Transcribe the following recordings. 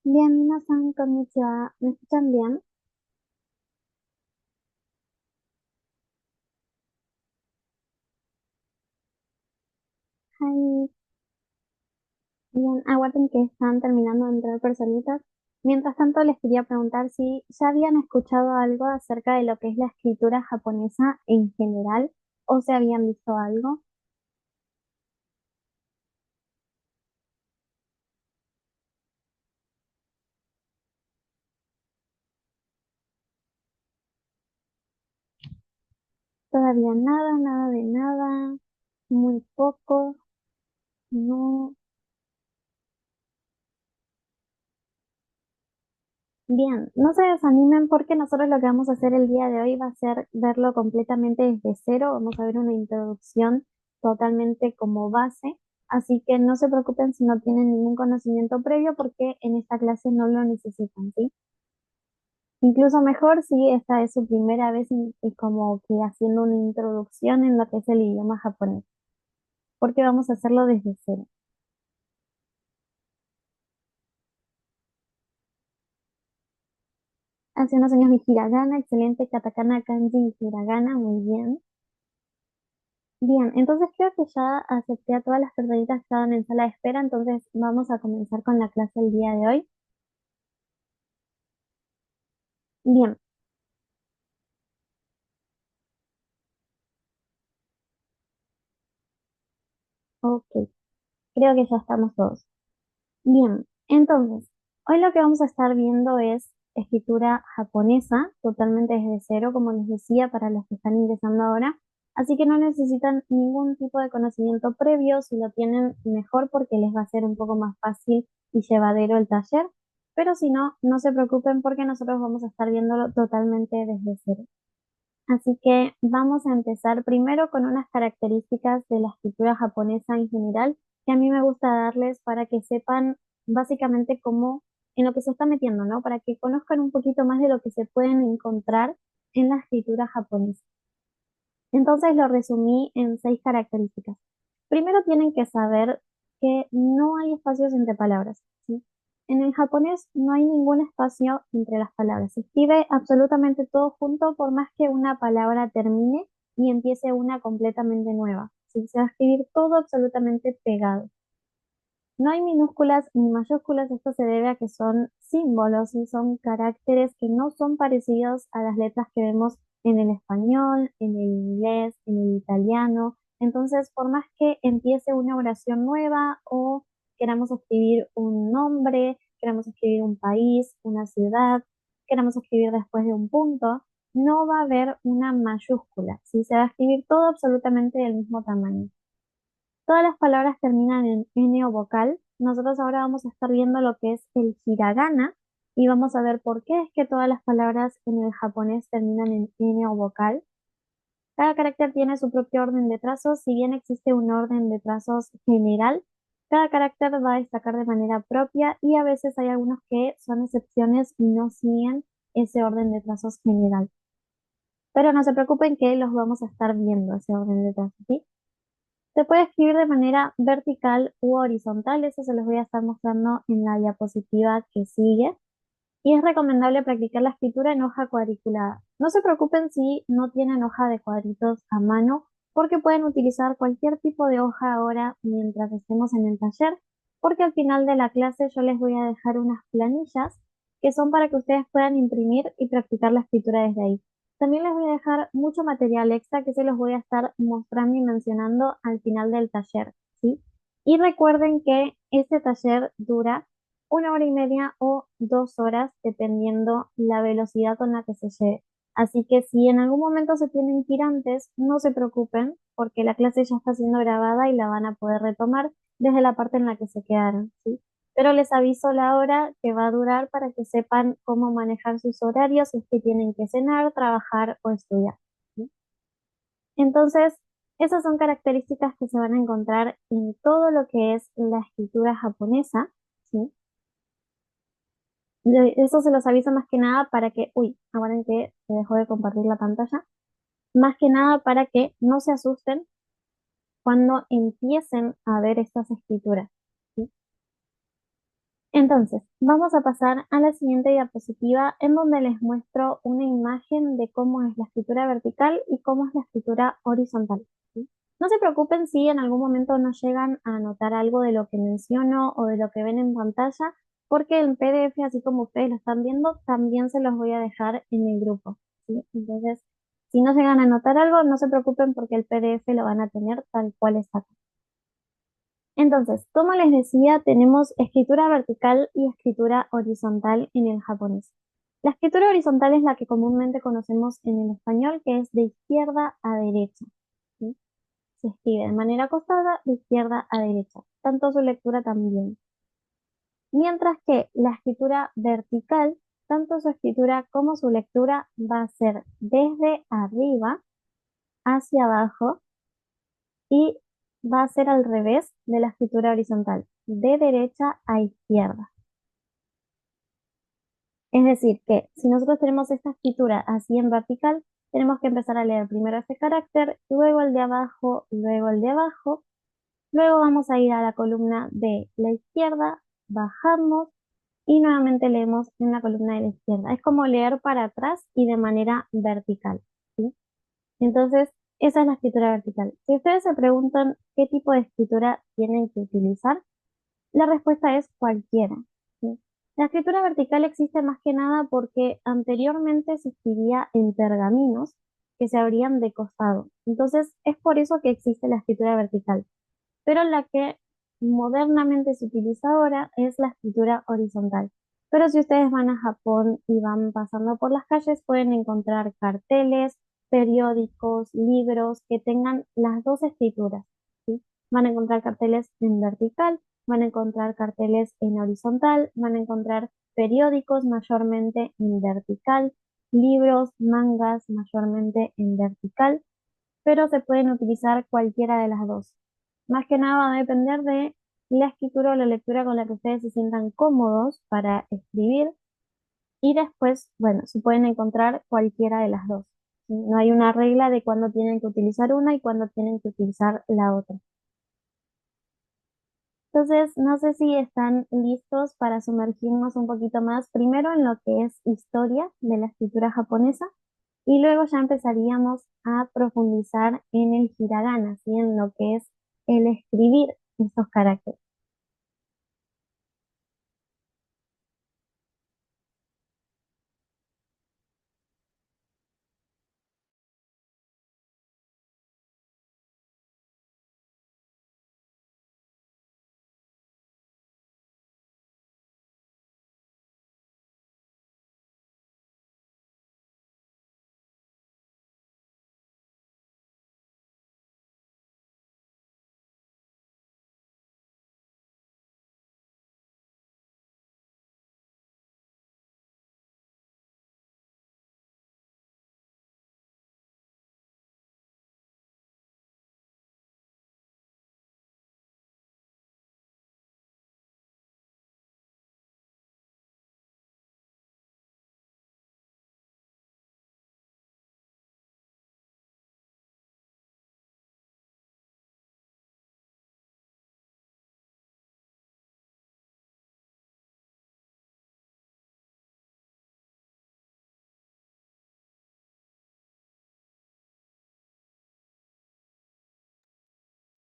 Bien, minasan, konnichiwa. ¿Me escuchan bien? Hi. Bien, aguarden que están terminando de entrar personitas. Mientras tanto, les quería preguntar si ya habían escuchado algo acerca de lo que es la escritura japonesa en general o si habían visto algo. Todavía nada, nada de nada, muy poco, no. Bien, no se desanimen porque nosotros lo que vamos a hacer el día de hoy va a ser verlo completamente desde cero. Vamos a ver una introducción totalmente como base, así que no se preocupen si no tienen ningún conocimiento previo porque en esta clase no lo necesitan, ¿sí? Incluso mejor si esta es su primera vez y como que haciendo una introducción en lo que es el idioma japonés, porque vamos a hacerlo desde cero. Hace unos años de hiragana, excelente, katakana, kanji y hiragana, muy bien. Bien, entonces creo que ya acepté a todas las personitas que estaban en sala de espera, entonces vamos a comenzar con la clase el día de hoy. Bien, ok, creo que ya estamos todos. Bien, entonces, hoy lo que vamos a estar viendo es escritura japonesa, totalmente desde cero, como les decía, para los que están ingresando ahora. Así que no necesitan ningún tipo de conocimiento previo, si lo tienen mejor porque les va a ser un poco más fácil y llevadero el taller. Pero si no, no se preocupen porque nosotros vamos a estar viéndolo totalmente desde cero. Así que vamos a empezar primero con unas características de la escritura japonesa en general que a mí me gusta darles para que sepan básicamente cómo, en lo que se está metiendo, ¿no? Para que conozcan un poquito más de lo que se pueden encontrar en la escritura japonesa. Entonces lo resumí en 6 características. Primero tienen que saber que no hay espacios entre palabras, ¿sí? En el japonés no hay ningún espacio entre las palabras. Se escribe absolutamente todo junto por más que una palabra termine y empiece una completamente nueva, ¿sí? Se va a escribir todo absolutamente pegado. No hay minúsculas ni mayúsculas, esto se debe a que son símbolos y son caracteres que no son parecidos a las letras que vemos en el español, en el inglés, en el italiano. Entonces, por más que empiece una oración nueva o queramos escribir un nombre, queramos escribir un país, una ciudad, queramos escribir después de un punto, no va a haber una mayúscula, ¿sí? Se va a escribir todo absolutamente del mismo tamaño. Todas las palabras terminan en N o vocal. Nosotros ahora vamos a estar viendo lo que es el hiragana y vamos a ver por qué es que todas las palabras en el japonés terminan en N o vocal. Cada carácter tiene su propio orden de trazos, si bien existe un orden de trazos general, cada carácter va a destacar de manera propia y a veces hay algunos que son excepciones y no siguen ese orden de trazos general. Pero no se preocupen que los vamos a estar viendo, ese orden de trazos, ¿sí? Se puede escribir de manera vertical u horizontal, eso se los voy a estar mostrando en la diapositiva que sigue. Y es recomendable practicar la escritura en hoja cuadriculada. No se preocupen si no tienen hoja de cuadritos a mano, porque pueden utilizar cualquier tipo de hoja ahora mientras estemos en el taller, porque al final de la clase yo les voy a dejar unas planillas que son para que ustedes puedan imprimir y practicar la escritura desde ahí. También les voy a dejar mucho material extra que se los voy a estar mostrando y mencionando al final del taller, ¿sí? Y recuerden que este taller dura 1 hora y media o 2 horas, dependiendo la velocidad con la que se lleve. Así que si en algún momento se tienen que ir antes, no se preocupen, porque la clase ya está siendo grabada y la van a poder retomar desde la parte en la que se quedaron, ¿sí? Pero les aviso la hora que va a durar para que sepan cómo manejar sus horarios si es que tienen que cenar, trabajar o estudiar, ¿sí? Entonces, esas son características que se van a encontrar en todo lo que es la escritura japonesa, ¿sí? Eso se los aviso más que nada para que, uy, ahora en que se dejó de compartir la pantalla, más que nada para que no se asusten cuando empiecen a ver estas escrituras, ¿sí? Entonces, vamos a pasar a la siguiente diapositiva en donde les muestro una imagen de cómo es la escritura vertical y cómo es la escritura horizontal. ¿Sí? No se preocupen si en algún momento no llegan a anotar algo de lo que menciono o de lo que ven en pantalla, porque el PDF, así como ustedes lo están viendo, también se los voy a dejar en el grupo. ¿Sí? Entonces, si no llegan a anotar algo, no se preocupen porque el PDF lo van a tener tal cual está. Entonces, como les decía, tenemos escritura vertical y escritura horizontal en el japonés. La escritura horizontal es la que comúnmente conocemos en el español, que es de izquierda a derecha. ¿Sí? Se escribe de manera acostada de izquierda a derecha, tanto su lectura también. Mientras que la escritura vertical, tanto su escritura como su lectura va a ser desde arriba hacia abajo y va a ser al revés de la escritura horizontal, de derecha a izquierda. Es decir, que si nosotros tenemos esta escritura así en vertical, tenemos que empezar a leer primero este carácter, luego el de abajo, luego el de abajo, luego vamos a ir a la columna de la izquierda, bajamos y nuevamente leemos en la columna de la izquierda. Es como leer para atrás y de manera vertical, ¿sí? Entonces, esa es la escritura vertical. Si ustedes se preguntan qué tipo de escritura tienen que utilizar, la respuesta es cualquiera. ¿Sí? La escritura vertical existe más que nada porque anteriormente se escribía en pergaminos que se abrían de costado. Entonces, es por eso que existe la escritura vertical. Pero la que modernamente se utiliza ahora es la escritura horizontal. Pero si ustedes van a Japón y van pasando por las calles, pueden encontrar carteles, periódicos, libros que tengan las dos escrituras. ¿Sí? Van a encontrar carteles en vertical, van a encontrar carteles en horizontal, van a encontrar periódicos mayormente en vertical, libros, mangas mayormente en vertical, pero se pueden utilizar cualquiera de las dos. Más que nada va a depender de la escritura o la lectura con la que ustedes se sientan cómodos para escribir y después, bueno, se pueden encontrar cualquiera de las dos. ¿Sí? No hay una regla de cuándo tienen que utilizar una y cuándo tienen que utilizar la otra. Entonces, no sé si están listos para sumergirnos un poquito más, primero en lo que es historia de la escritura japonesa y luego ya empezaríamos a profundizar en el hiragana, ¿sí? En lo que es el escribir estos caracteres.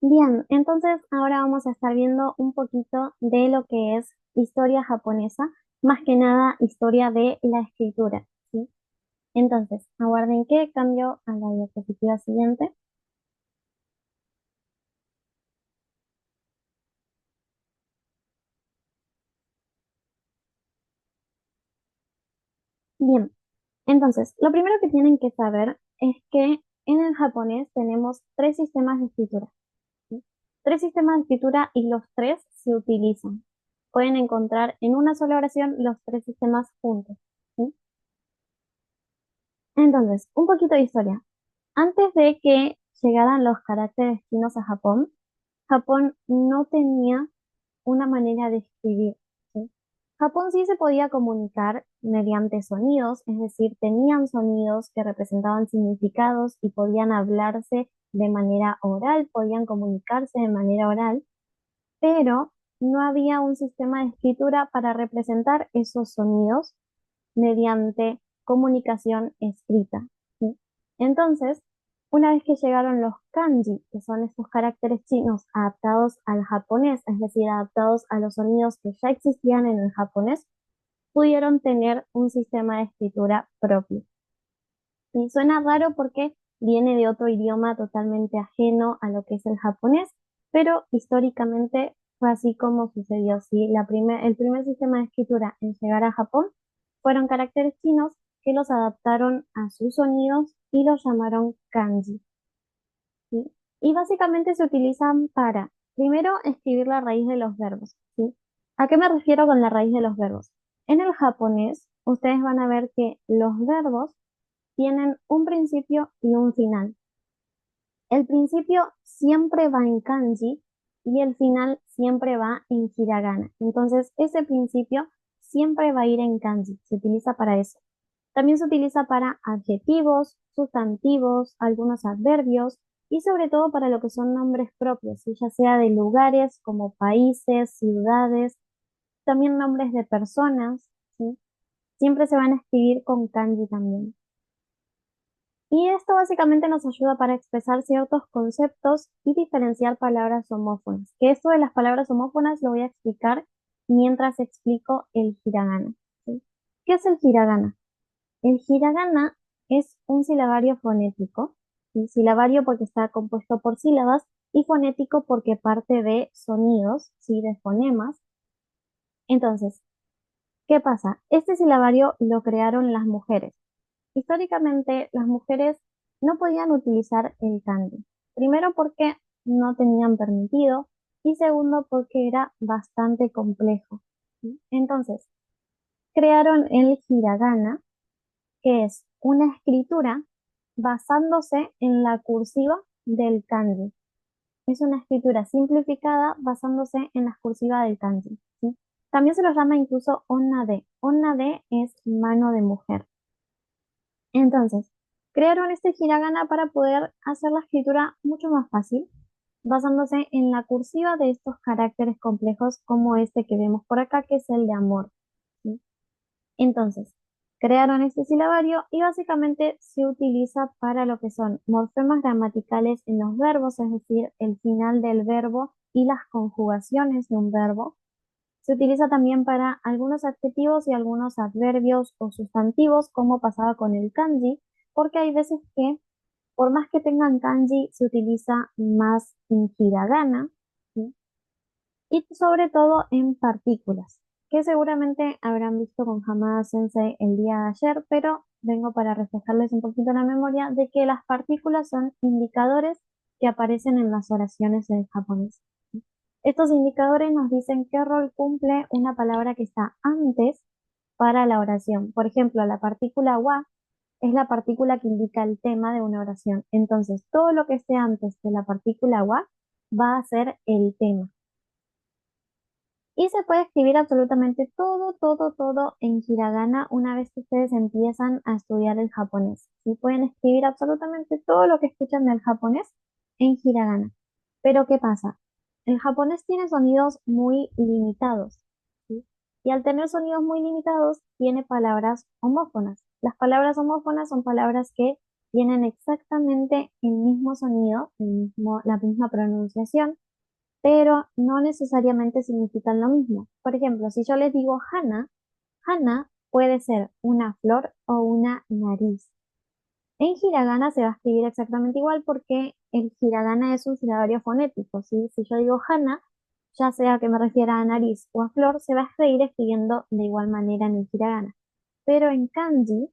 Bien, entonces ahora vamos a estar viendo un poquito de lo que es historia japonesa, más que nada historia de la escritura, ¿sí? Entonces, aguarden que cambio a la diapositiva siguiente. Bien, entonces, lo primero que tienen que saber es que en el japonés tenemos tres sistemas de escritura. ¿Sí? Tres sistemas de escritura y los tres se utilizan. Pueden encontrar en una sola oración los tres sistemas juntos. ¿Sí? Entonces, un poquito de historia. Antes de que llegaran los caracteres chinos a Japón, Japón no tenía una manera de escribir. ¿Sí? Japón sí se podía comunicar mediante sonidos, es decir, tenían sonidos que representaban significados y podían hablarse de manera oral, podían comunicarse de manera oral, pero no había un sistema de escritura para representar esos sonidos mediante comunicación escrita, ¿sí? Entonces, una vez que llegaron los kanji, que son estos caracteres chinos adaptados al japonés, es decir, adaptados a los sonidos que ya existían en el japonés, pudieron tener un sistema de escritura propio. Y suena raro porque viene de otro idioma totalmente ajeno a lo que es el japonés, pero históricamente fue así como sucedió. ¿Sí? El primer sistema de escritura en llegar a Japón fueron caracteres chinos que los adaptaron a sus sonidos y los llamaron kanji. ¿Sí? Y básicamente se utilizan para, primero, escribir la raíz de los verbos. ¿Sí? ¿A qué me refiero con la raíz de los verbos? En el japonés, ustedes van a ver que los verbos tienen un principio y un final. El principio siempre va en kanji y el final siempre va en hiragana. Entonces, ese principio siempre va a ir en kanji. Se utiliza para eso. También se utiliza para adjetivos, sustantivos, algunos adverbios y sobre todo para lo que son nombres propios, ¿sí? Ya sea de lugares como países, ciudades, también nombres de personas, ¿sí? Siempre se van a escribir con kanji también. Y esto básicamente nos ayuda para expresar ciertos conceptos y diferenciar palabras homófonas. Que esto de las palabras homófonas lo voy a explicar mientras explico el hiragana, ¿sí? ¿Qué es el hiragana? El hiragana es un silabario fonético, ¿sí? Silabario porque está compuesto por sílabas y fonético porque parte de sonidos, ¿sí? De fonemas. Entonces, ¿qué pasa? Este silabario lo crearon las mujeres. Históricamente, las mujeres no podían utilizar el kanji. Primero porque no tenían permitido y segundo porque era bastante complejo, ¿sí? Entonces, crearon el hiragana, que es una escritura basándose en la cursiva del kanji. Es una escritura simplificada basándose en la cursiva del kanji, ¿sí? También se lo llama incluso onna-de. Onna-de es mano de mujer. Entonces, crearon este hiragana para poder hacer la escritura mucho más fácil, basándose en la cursiva de estos caracteres complejos como este que vemos por acá, que es el de amor, ¿sí? Entonces, crearon este silabario y básicamente se utiliza para lo que son morfemas gramaticales en los verbos, es decir, el final del verbo y las conjugaciones de un verbo. Se utiliza también para algunos adjetivos y algunos adverbios o sustantivos, como pasaba con el kanji, porque hay veces que, por más que tengan kanji, se utiliza más en hiragana, ¿sí? Y sobre todo en partículas, que seguramente habrán visto con Hamada Sensei el día de ayer, pero vengo para reflejarles un poquito la memoria de que las partículas son indicadores que aparecen en las oraciones en japonés. Estos indicadores nos dicen qué rol cumple una palabra que está antes para la oración. Por ejemplo, la partícula wa es la partícula que indica el tema de una oración. Entonces, todo lo que esté antes de la partícula wa va a ser el tema. Y se puede escribir absolutamente todo, todo, todo en hiragana una vez que ustedes empiezan a estudiar el japonés. Sí, pueden escribir absolutamente todo lo que escuchan del japonés en hiragana. Pero ¿qué pasa? El japonés tiene sonidos muy limitados, ¿sí? Y al tener sonidos muy limitados, tiene palabras homófonas. Las palabras homófonas son palabras que tienen exactamente el mismo sonido, la misma pronunciación, pero no necesariamente significan lo mismo. Por ejemplo, si yo les digo hana, hana puede ser una flor o una nariz. En hiragana se va a escribir exactamente igual porque el hiragana es un silabario fonético, ¿sí? Si yo digo hana, ya sea que me refiera a nariz o a flor, se va a seguir escribiendo de igual manera en el hiragana. Pero en kanji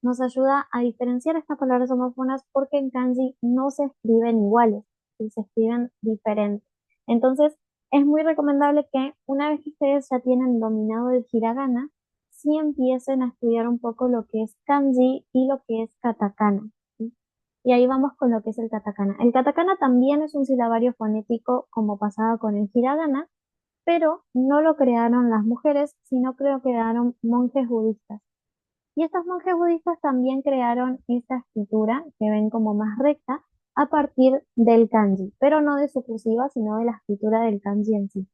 nos ayuda a diferenciar estas palabras homófonas porque en kanji no se escriben iguales, ¿sí? Se escriben diferentes. Entonces, es muy recomendable que una vez que ustedes ya tienen dominado el hiragana, sí empiecen a estudiar un poco lo que es kanji y lo que es katakana, ¿sí? Y ahí vamos con lo que es el katakana. El katakana también es un silabario fonético como pasaba con el hiragana, pero no lo crearon las mujeres, sino que lo crearon monjes budistas. Y estos monjes budistas también crearon esta escritura que ven como más recta a partir del kanji, pero no de su cursiva, sino de la escritura del kanji en sí.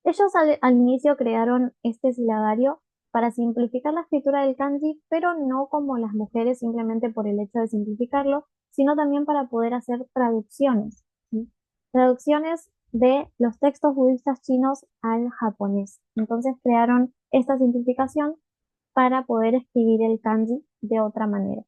Ellos al inicio crearon este silabario para simplificar la escritura del kanji, pero no como las mujeres simplemente por el hecho de simplificarlo, sino también para poder hacer traducciones, ¿sí? Traducciones de los textos budistas chinos al japonés. Entonces crearon esta simplificación para poder escribir el kanji de otra manera.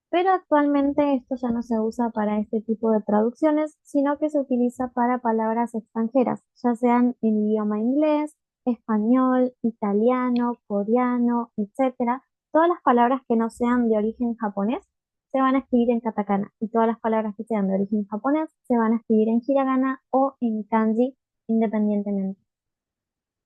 Pero actualmente esto ya no se usa para este tipo de traducciones, sino que se utiliza para palabras extranjeras, ya sean en idioma inglés, español, italiano, coreano, etcétera. Todas las palabras que no sean de origen japonés se van a escribir en katakana y todas las palabras que sean de origen japonés se van a escribir en hiragana o en kanji independientemente.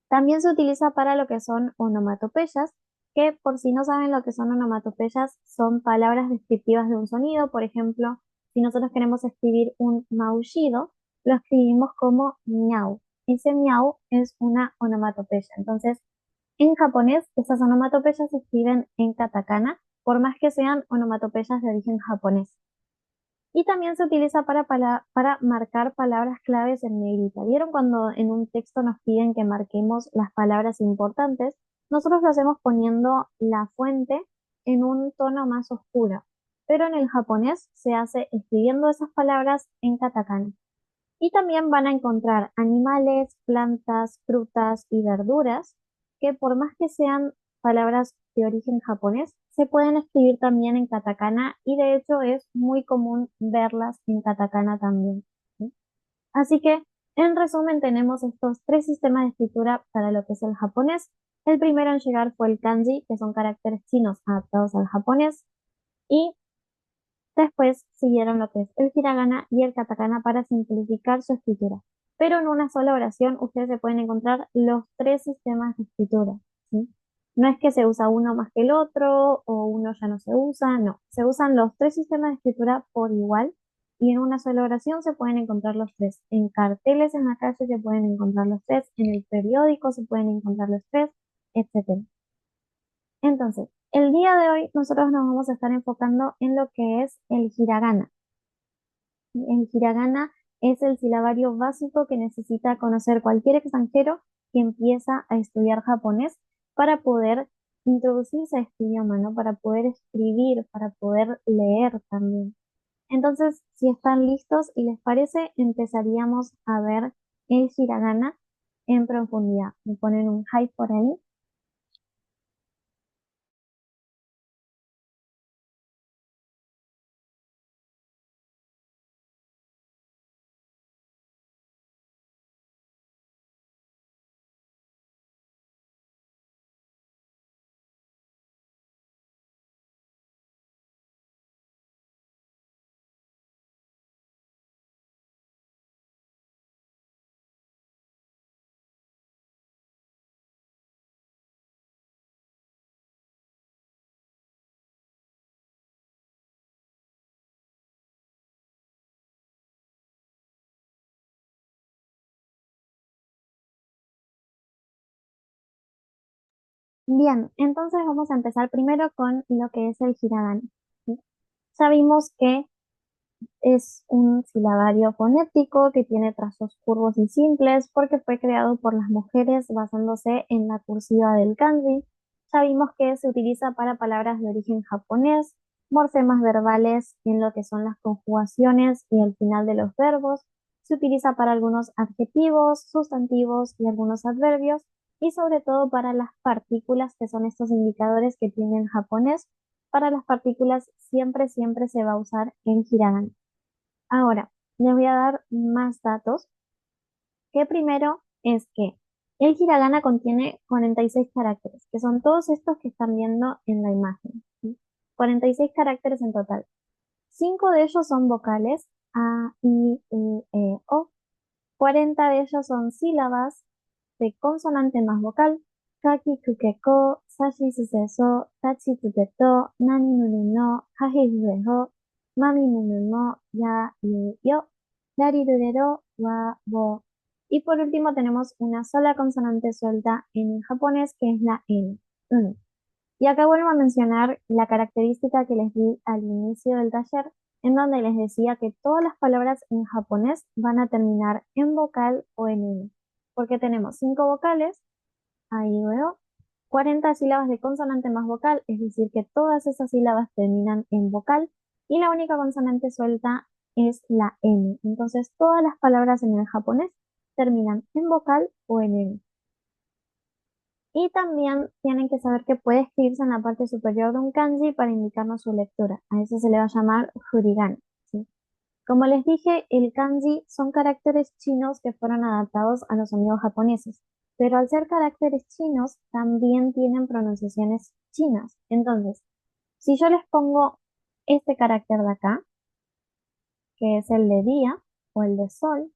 También se utiliza para lo que son onomatopeyas, que por si no saben lo que son onomatopeyas, son palabras descriptivas de un sonido. Por ejemplo, si nosotros queremos escribir un maullido, lo escribimos como miau. Ese miau es una onomatopeya. Entonces, en japonés, esas onomatopeyas se escriben en katakana, por más que sean onomatopeyas de origen japonés. Y también se utiliza para marcar palabras claves en negrita. ¿Vieron cuando en un texto nos piden que marquemos las palabras importantes? Nosotros lo hacemos poniendo la fuente en un tono más oscuro, pero en el japonés se hace escribiendo esas palabras en katakana. Y también van a encontrar animales, plantas, frutas y verduras que por más que sean palabras de origen japonés, se pueden escribir también en katakana y de hecho es muy común verlas en katakana también, ¿sí? Así que, en resumen, tenemos estos tres sistemas de escritura para lo que es el japonés. El primero en llegar fue el kanji, que son caracteres chinos adaptados al japonés, y después siguieron lo que es el hiragana y el katakana para simplificar su escritura. Pero en una sola oración ustedes se pueden encontrar los tres sistemas de escritura, ¿sí? No es que se usa uno más que el otro o uno ya no se usa, no. Se usan los tres sistemas de escritura por igual y en una sola oración se pueden encontrar los tres. En carteles en la calle se pueden encontrar los tres, en el periódico se pueden encontrar los tres, etcétera. Entonces, el día de hoy nosotros nos vamos a estar enfocando en lo que es el hiragana. El hiragana es el silabario básico que necesita conocer cualquier extranjero que empieza a estudiar japonés para poder introducirse a este idioma, ¿no? Para poder escribir, para poder leer también. Entonces, si están listos y les parece, empezaríamos a ver el hiragana en profundidad. Me ponen un hype por ahí. Bien, entonces vamos a empezar primero con lo que es el hiragana, ¿sí? Sabemos que es un silabario fonético que tiene trazos curvos y simples porque fue creado por las mujeres basándose en la cursiva del kanji. Ya vimos que se utiliza para palabras de origen japonés, morfemas verbales en lo que son las conjugaciones y el final de los verbos. Se utiliza para algunos adjetivos, sustantivos y algunos adverbios y sobre todo para las partículas que son estos indicadores que tiene el japonés. Para las partículas siempre se va a usar en hiragana. Ahora, les voy a dar más datos, que primero es que el hiragana contiene 46 caracteres, que son todos estos que están viendo en la imagen, ¿sí? 46 caracteres en total. 5 de ellos son vocales, A, I, U, E, O. 40 de ellos son sílabas de consonante más vocal. Kaki, kuke, ko, sashi, suseso, tachi, tuteto, nani, nunu, no, haji, suseho, mami, nunu, no, ya, yu, yo, dari, rurero, wa, bo. Y por último tenemos una sola consonante suelta en japonés que es la N. Mm. Y acá vuelvo a mencionar la característica que les di al inicio del taller, en donde les decía que todas las palabras en japonés van a terminar en vocal o en N. porque tenemos 5 vocales, ahí luego, 40 sílabas de consonante más vocal, es decir, que todas esas sílabas terminan en vocal, y la única consonante suelta es la N. Entonces, todas las palabras en el japonés terminan en vocal o en N. Y también tienen que saber que puede escribirse en la parte superior de un kanji para indicarnos su lectura. A eso se le va a llamar furigana, ¿sí? Como les dije, el kanji son caracteres chinos que fueron adaptados a los sonidos japoneses, pero al ser caracteres chinos también tienen pronunciaciones chinas. Entonces, si yo les pongo este carácter de acá, que es el de día o el de sol,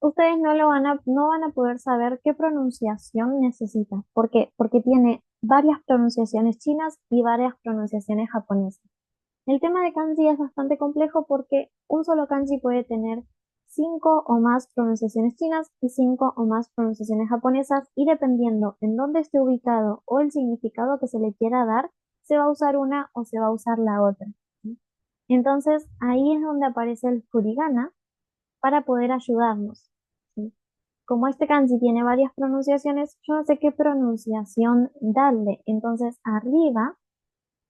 ustedes no van a poder saber qué pronunciación necesita. ¿Por qué? Porque tiene varias pronunciaciones chinas y varias pronunciaciones japonesas. El tema de kanji es bastante complejo porque un solo kanji puede tener 5 o más pronunciaciones chinas y 5 o más pronunciaciones japonesas, y dependiendo en dónde esté ubicado o el significado que se le quiera dar, se va a usar una o se va a usar la otra, ¿sí? Entonces ahí es donde aparece el furigana para poder ayudarnos, ¿sí? Como este kanji tiene varias pronunciaciones, yo no sé qué pronunciación darle. Entonces arriba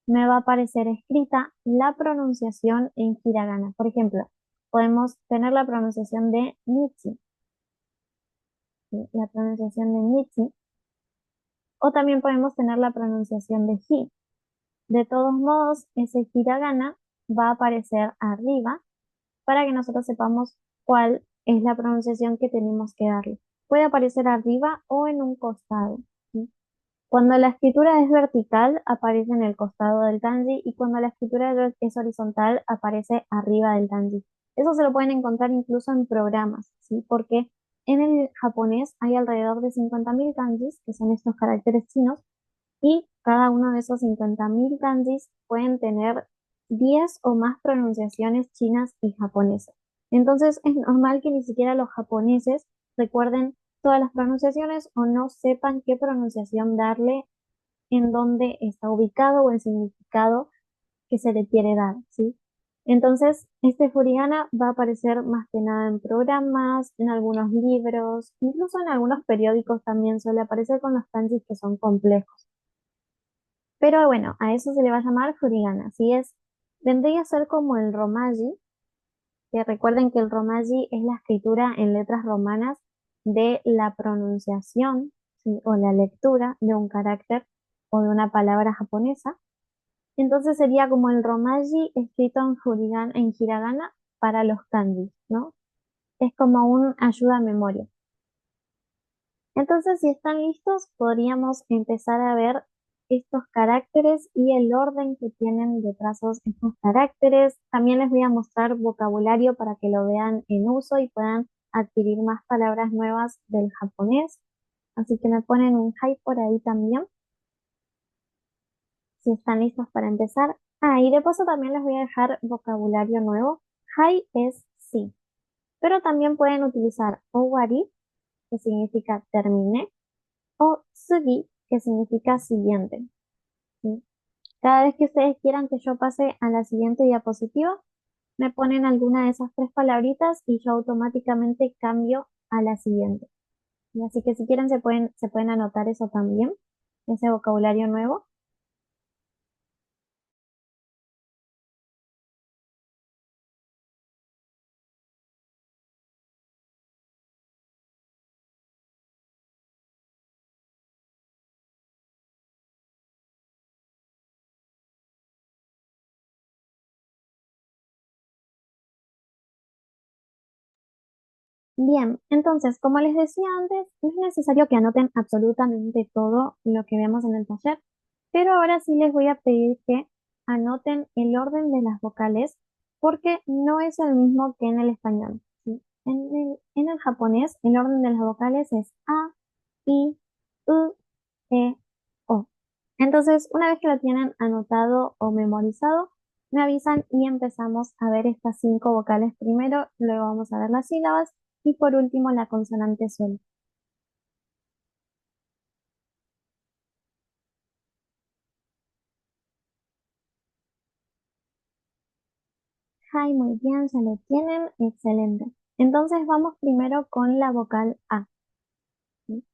me va a aparecer escrita la pronunciación en hiragana. Por ejemplo, podemos tener la pronunciación de Michi, ¿sí? La pronunciación de Michi, o también podemos tener la pronunciación de Hi. De todos modos, ese hiragana va a aparecer arriba para que nosotros sepamos cuál es la pronunciación que tenemos que darle. Puede aparecer arriba o en un costado, ¿sí? Cuando la escritura es vertical, aparece en el costado del kanji, y cuando la escritura es horizontal, aparece arriba del kanji. Eso se lo pueden encontrar incluso en programas, ¿sí? Porque en el japonés hay alrededor de 50.000 kanjis, que son estos caracteres chinos, y cada uno de esos 50.000 kanjis pueden tener 10 o más pronunciaciones chinas y japonesas. Entonces es normal que ni siquiera los japoneses recuerden todas las pronunciaciones o no sepan qué pronunciación darle en dónde está ubicado o el significado que se le quiere dar, ¿sí? Entonces, este furigana va a aparecer más que nada en programas, en algunos libros, incluso en algunos periódicos también suele aparecer con los kanjis que son complejos. Pero bueno, a eso se le va a llamar furigana. Así es, vendría a ser como el romaji, que recuerden que el romaji es la escritura en letras romanas de la pronunciación, ¿sí? O la lectura de un carácter o de una palabra japonesa. Entonces sería como el romaji escrito en hiragana para los kanjis, ¿no? Es como un ayuda a memoria. Entonces, si están listos, podríamos empezar a ver estos caracteres y el orden que tienen de trazos estos caracteres. También les voy a mostrar vocabulario para que lo vean en uso y puedan adquirir más palabras nuevas del japonés. Así que me ponen un hi por ahí también, si están listos para empezar. Ah, y de paso también les voy a dejar vocabulario nuevo. Hi es sí, pero también pueden utilizar owari, que significa terminé, o sugi, que significa siguiente, ¿sí? Cada vez que ustedes quieran que yo pase a la siguiente diapositiva, me ponen alguna de esas tres palabritas y yo automáticamente cambio a la siguiente. Y así que si quieren se pueden anotar eso también, ese vocabulario nuevo. Bien, entonces, como les decía antes, no es necesario que anoten absolutamente todo lo que vemos en el taller, pero ahora sí les voy a pedir que anoten el orden de las vocales porque no es el mismo que en el español, ¿sí? En el japonés, el orden de las vocales es A, I, U, E, O. Entonces, una vez que lo tienen anotado o memorizado, me avisan y empezamos a ver estas 5 vocales primero, luego vamos a ver las sílabas y por último la consonante suelta. Hi, muy bien, se lo tienen, excelente. Entonces vamos primero con la vocal A. ¿Sí?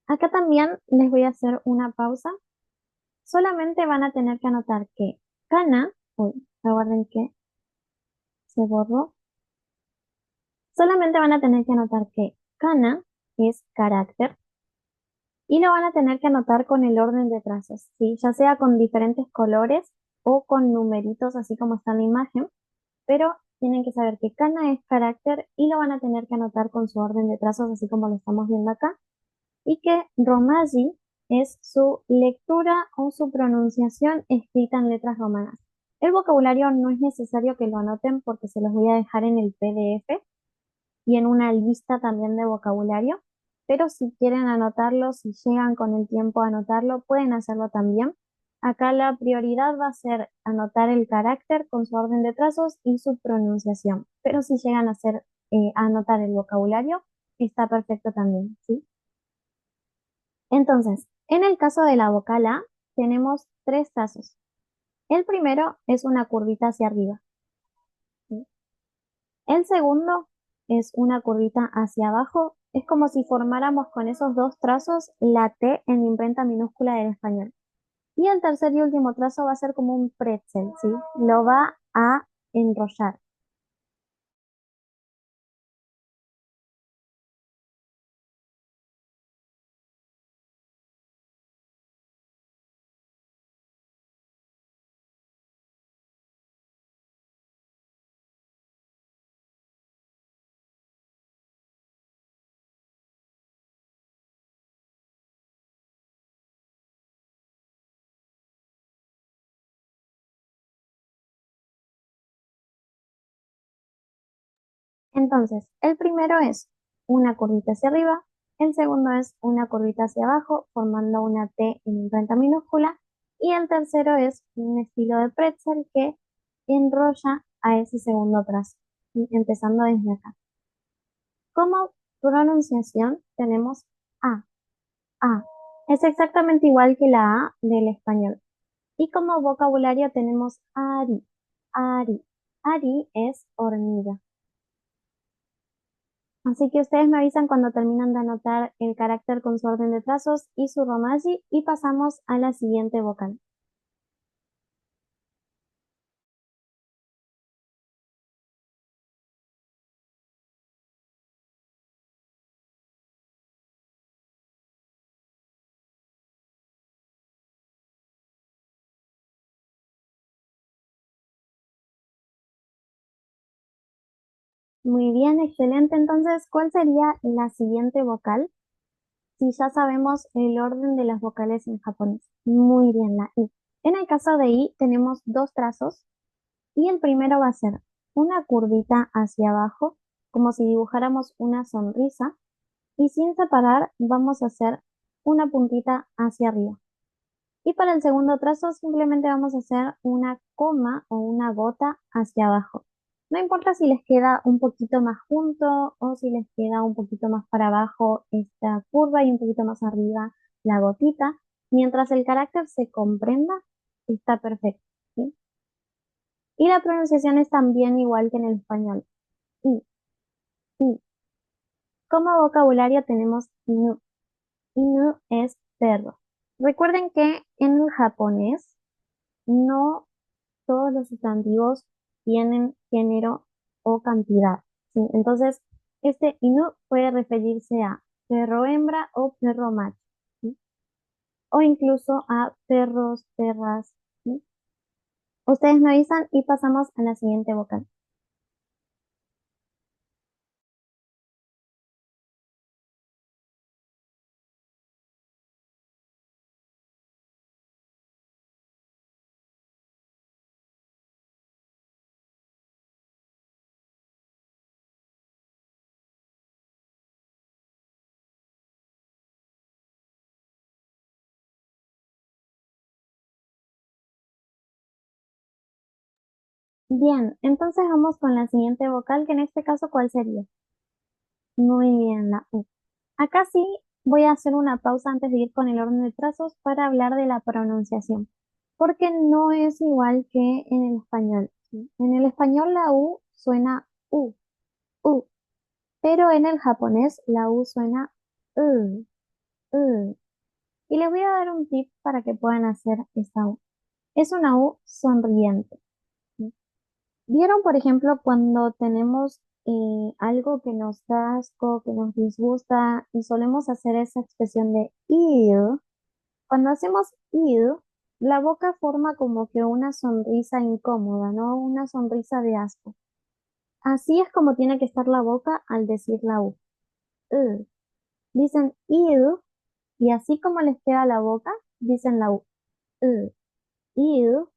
Acá también les voy a hacer una pausa. Solamente van a tener que anotar que cana, uy, recuerden que se borró. Solamente van a tener que anotar que cana es carácter y lo van a tener que anotar con el orden de trazos, ¿sí? Ya sea con diferentes colores o con numeritos, así como está en la imagen, pero tienen que saber que cana es carácter y lo van a tener que anotar con su orden de trazos, así como lo estamos viendo acá, y que romaji es su lectura o su pronunciación escrita en letras romanas. El vocabulario no es necesario que lo anoten porque se los voy a dejar en el PDF y en una lista también de vocabulario, pero si quieren anotarlo, si llegan con el tiempo a anotarlo, pueden hacerlo también. Acá la prioridad va a ser anotar el carácter con su orden de trazos y su pronunciación, pero si llegan a hacer, a anotar el vocabulario, está perfecto también, ¿sí? Entonces, en el caso de la vocal A, tenemos tres trazos. El primero es una curvita hacia arriba, ¿sí? El segundo es una curvita hacia abajo. Es como si formáramos con esos dos trazos la T en imprenta minúscula del español. Y el tercer y último trazo va a ser como un pretzel, ¿sí? Lo va a enrollar. Entonces, el primero es una curvita hacia arriba, el segundo es una curvita hacia abajo, formando una T en imprenta minúscula, y el tercero es un estilo de pretzel que enrolla a ese segundo trazo, ¿sí? Empezando desde acá. Como pronunciación tenemos A, A. Es exactamente igual que la A del español. Y como vocabulario tenemos Ari, Ari. Ari es hormiga. Así que ustedes me avisan cuando terminan de anotar el carácter con su orden de trazos y su romaji y pasamos a la siguiente vocal. Muy bien, excelente. Entonces, ¿cuál sería la siguiente vocal? Si ya sabemos el orden de las vocales en japonés. Muy bien, la I. En el caso de I tenemos dos trazos y el primero va a ser una curvita hacia abajo, como si dibujáramos una sonrisa, y sin separar vamos a hacer una puntita hacia arriba. Y para el segundo trazo simplemente vamos a hacer una coma o una gota hacia abajo. No importa si les queda un poquito más junto o si les queda un poquito más para abajo esta curva y un poquito más arriba la gotita. Mientras el carácter se comprenda, está perfecto, ¿sí? Y la pronunciación es también igual que en el español. I, I. Como vocabulario tenemos inu. Inu es perro. Recuerden que en el japonés no todos los sustantivos tienen género o cantidad, ¿sí? Entonces, este inu puede referirse a perro hembra o perro macho, ¿sí? O incluso a perros, perras, ¿sí? Ustedes me avisan y pasamos a la siguiente vocal. Bien, entonces vamos con la siguiente vocal, que en este caso, ¿cuál sería? Muy bien, la U. Acá sí voy a hacer una pausa antes de ir con el orden de trazos para hablar de la pronunciación, porque no es igual que en el español, ¿sí? En el español la U suena U, pero en el japonés la U suena U, U. Y les voy a dar un tip para que puedan hacer esta U. Es una U sonriente. ¿Vieron, por ejemplo, cuando tenemos algo que nos da asco, que nos disgusta y solemos hacer esa expresión de ew? Cuando hacemos ew, la boca forma como que una sonrisa incómoda, ¿no? Una sonrisa de asco. Así es como tiene que estar la boca al decir la U. Ugh. Dicen ew y así como les queda la boca, dicen la U. Ugh. Ew,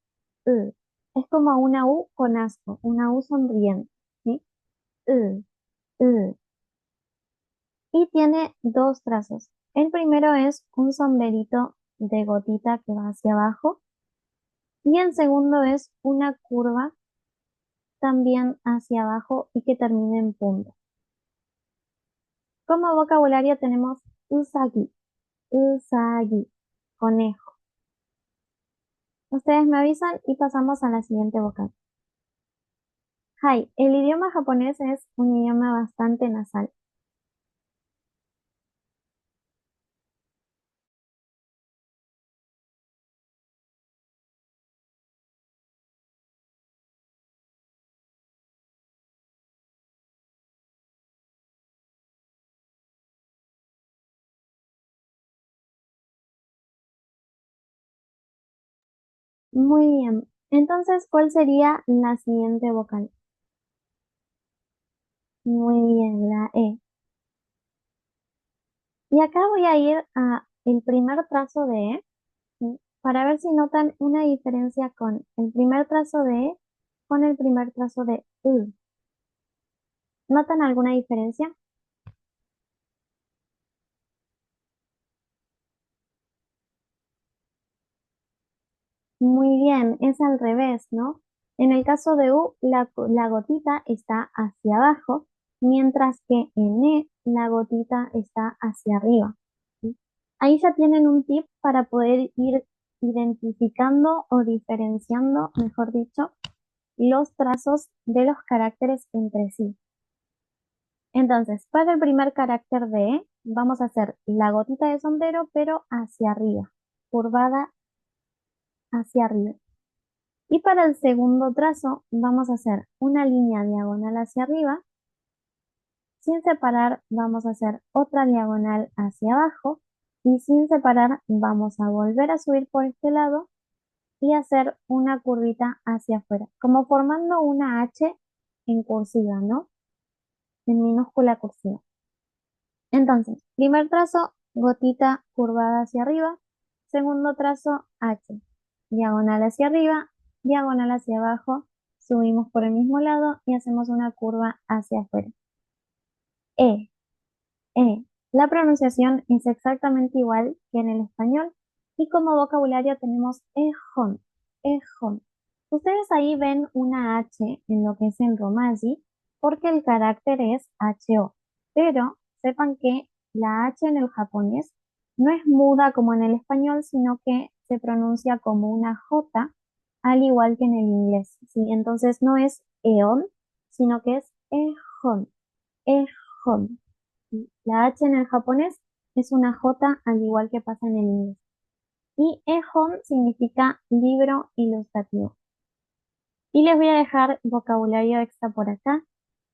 ugh. Es como una U con asco, una U sonriente, ¿sí? Ugh, ugh. Y tiene dos trazos. El primero es un sombrerito de gotita que va hacia abajo y el segundo es una curva también hacia abajo y que termina en punta. Como vocabulario tenemos usagi, usagi, conejo. Ustedes me avisan y pasamos a la siguiente vocal. Hai, el idioma japonés es un idioma bastante nasal. Muy bien. Entonces, ¿cuál sería la siguiente vocal? Muy bien, la E. Y acá voy a ir a el primer trazo de E, ¿sí? Para ver si notan una diferencia con el primer trazo de E con el primer trazo de U. ¿Notan alguna diferencia? Muy bien, es al revés, ¿no? En el caso de U, la gotita está hacia abajo, mientras que en E, la gotita está hacia arriba, ¿sí? Ahí ya tienen un tip para poder ir identificando o diferenciando, mejor dicho, los trazos de los caracteres entre sí. Entonces, para el primer carácter de E, vamos a hacer la gotita de sombrero, pero hacia arriba, curvada hacia arriba. Y para el segundo trazo vamos a hacer una línea diagonal hacia arriba. Sin separar vamos a hacer otra diagonal hacia abajo. Y sin separar vamos a volver a subir por este lado y hacer una curvita hacia afuera, como formando una H en cursiva, ¿no? En minúscula cursiva. Entonces, primer trazo, gotita curvada hacia arriba. Segundo trazo, H. Diagonal hacia arriba, diagonal hacia abajo. Subimos por el mismo lado y hacemos una curva hacia afuera. E, E. La pronunciación es exactamente igual que en el español y como vocabulario tenemos ejón, ejón. Ustedes ahí ven una H en lo que es en romaji porque el carácter es HO, pero sepan que la H en el japonés no es muda como en el español, sino que se pronuncia como una J, al igual que en el inglés, ¿sí? Entonces no es eon, sino que es ejón, ejón. La H en el japonés es una J al igual que pasa en el inglés. Y ehon significa libro ilustrativo. Y les voy a dejar vocabulario extra por acá.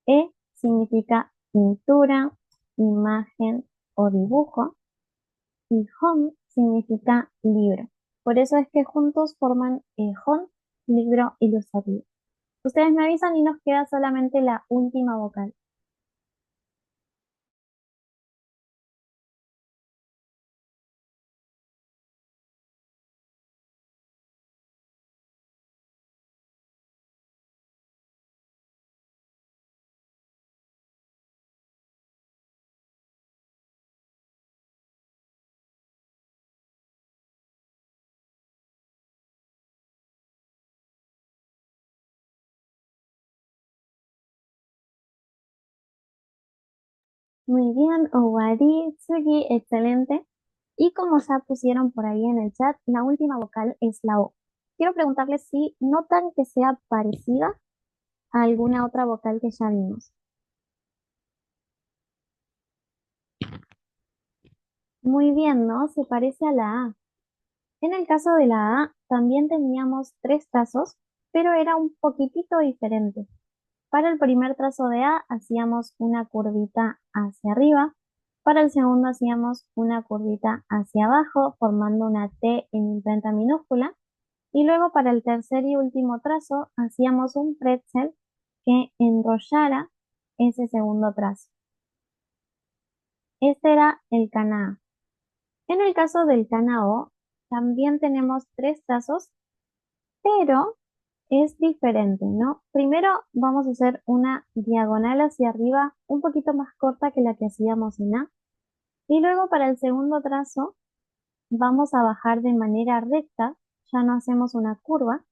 E significa pintura, imagen o dibujo. Y hon significa libro. Por eso es que juntos forman ehon, libro ilustrativo. Ustedes me avisan y nos queda solamente la última vocal. Muy bien, Owari, Tsugi, excelente. Y como ya pusieron por ahí en el chat, la última vocal es la O. Quiero preguntarles si notan que sea parecida a alguna otra vocal que ya vimos. Muy bien, ¿no? Se parece a la A. En el caso de la A, también teníamos tres trazos, pero era un poquitito diferente. Para el primer trazo de A hacíamos una curvita hacia arriba, para el segundo hacíamos una curvita hacia abajo, formando una T en imprenta minúscula, y luego para el tercer y último trazo hacíamos un pretzel que enrollara ese segundo trazo. Este era el cana A. En el caso del cana O, también tenemos tres trazos, pero es diferente, ¿no? Primero vamos a hacer una diagonal hacia arriba un poquito más corta que la que hacíamos en A. Y luego para el segundo trazo vamos a bajar de manera recta, ya no hacemos una curva.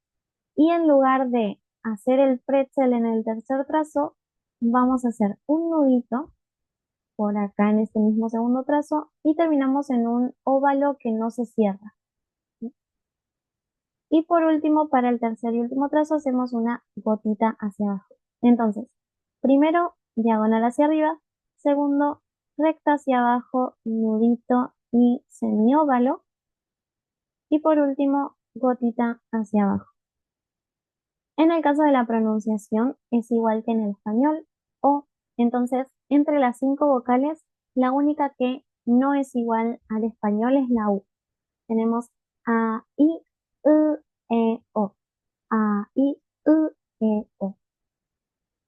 Y en lugar de hacer el pretzel en el tercer trazo, vamos a hacer un nudito por acá en este mismo segundo trazo y terminamos en un óvalo que no se cierra. Y por último, para el tercer y último trazo hacemos una gotita hacia abajo. Entonces, primero diagonal hacia arriba, segundo recta hacia abajo, nudito y semióvalo, y por último gotita hacia abajo. En el caso de la pronunciación es igual que en el español, o entonces entre las cinco vocales, la única que no es igual al español es la U. Tenemos A, I, U, E, O. A, I, U, E, O.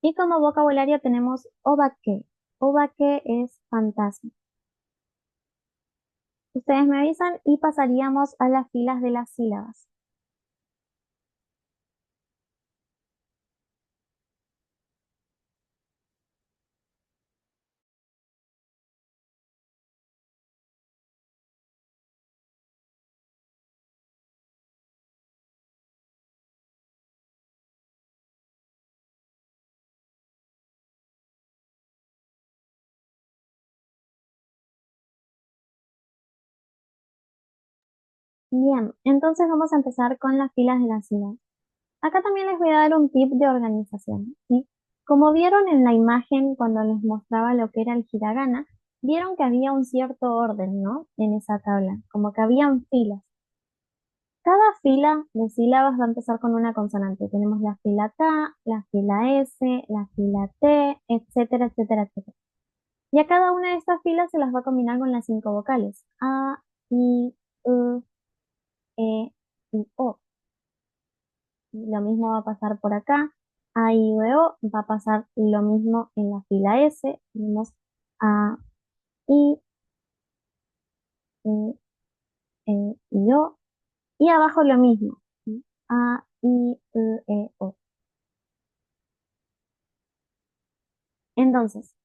Y como vocabulario tenemos obaque. Obaque es fantasma. Ustedes me avisan y pasaríamos a las filas de las sílabas. Bien, entonces vamos a empezar con las filas de las sílabas. Acá también les voy a dar un tip de organización, ¿sí? Como vieron en la imagen cuando les mostraba lo que era el hiragana, vieron que había un cierto orden, ¿no? En esa tabla, como que habían filas. Cada fila de sílabas va a empezar con una consonante. Tenemos la fila K, la fila S, la fila T, etcétera, etcétera, etcétera. Y a cada una de estas filas se las va a combinar con las cinco vocales. A, I, U, E, I, O. Lo mismo va a pasar por acá. A, I, U, E, O. Va a pasar lo mismo en la fila S. Tenemos A, I, U, E, I, O. Y abajo lo mismo. A, I, U, E, O. Entonces,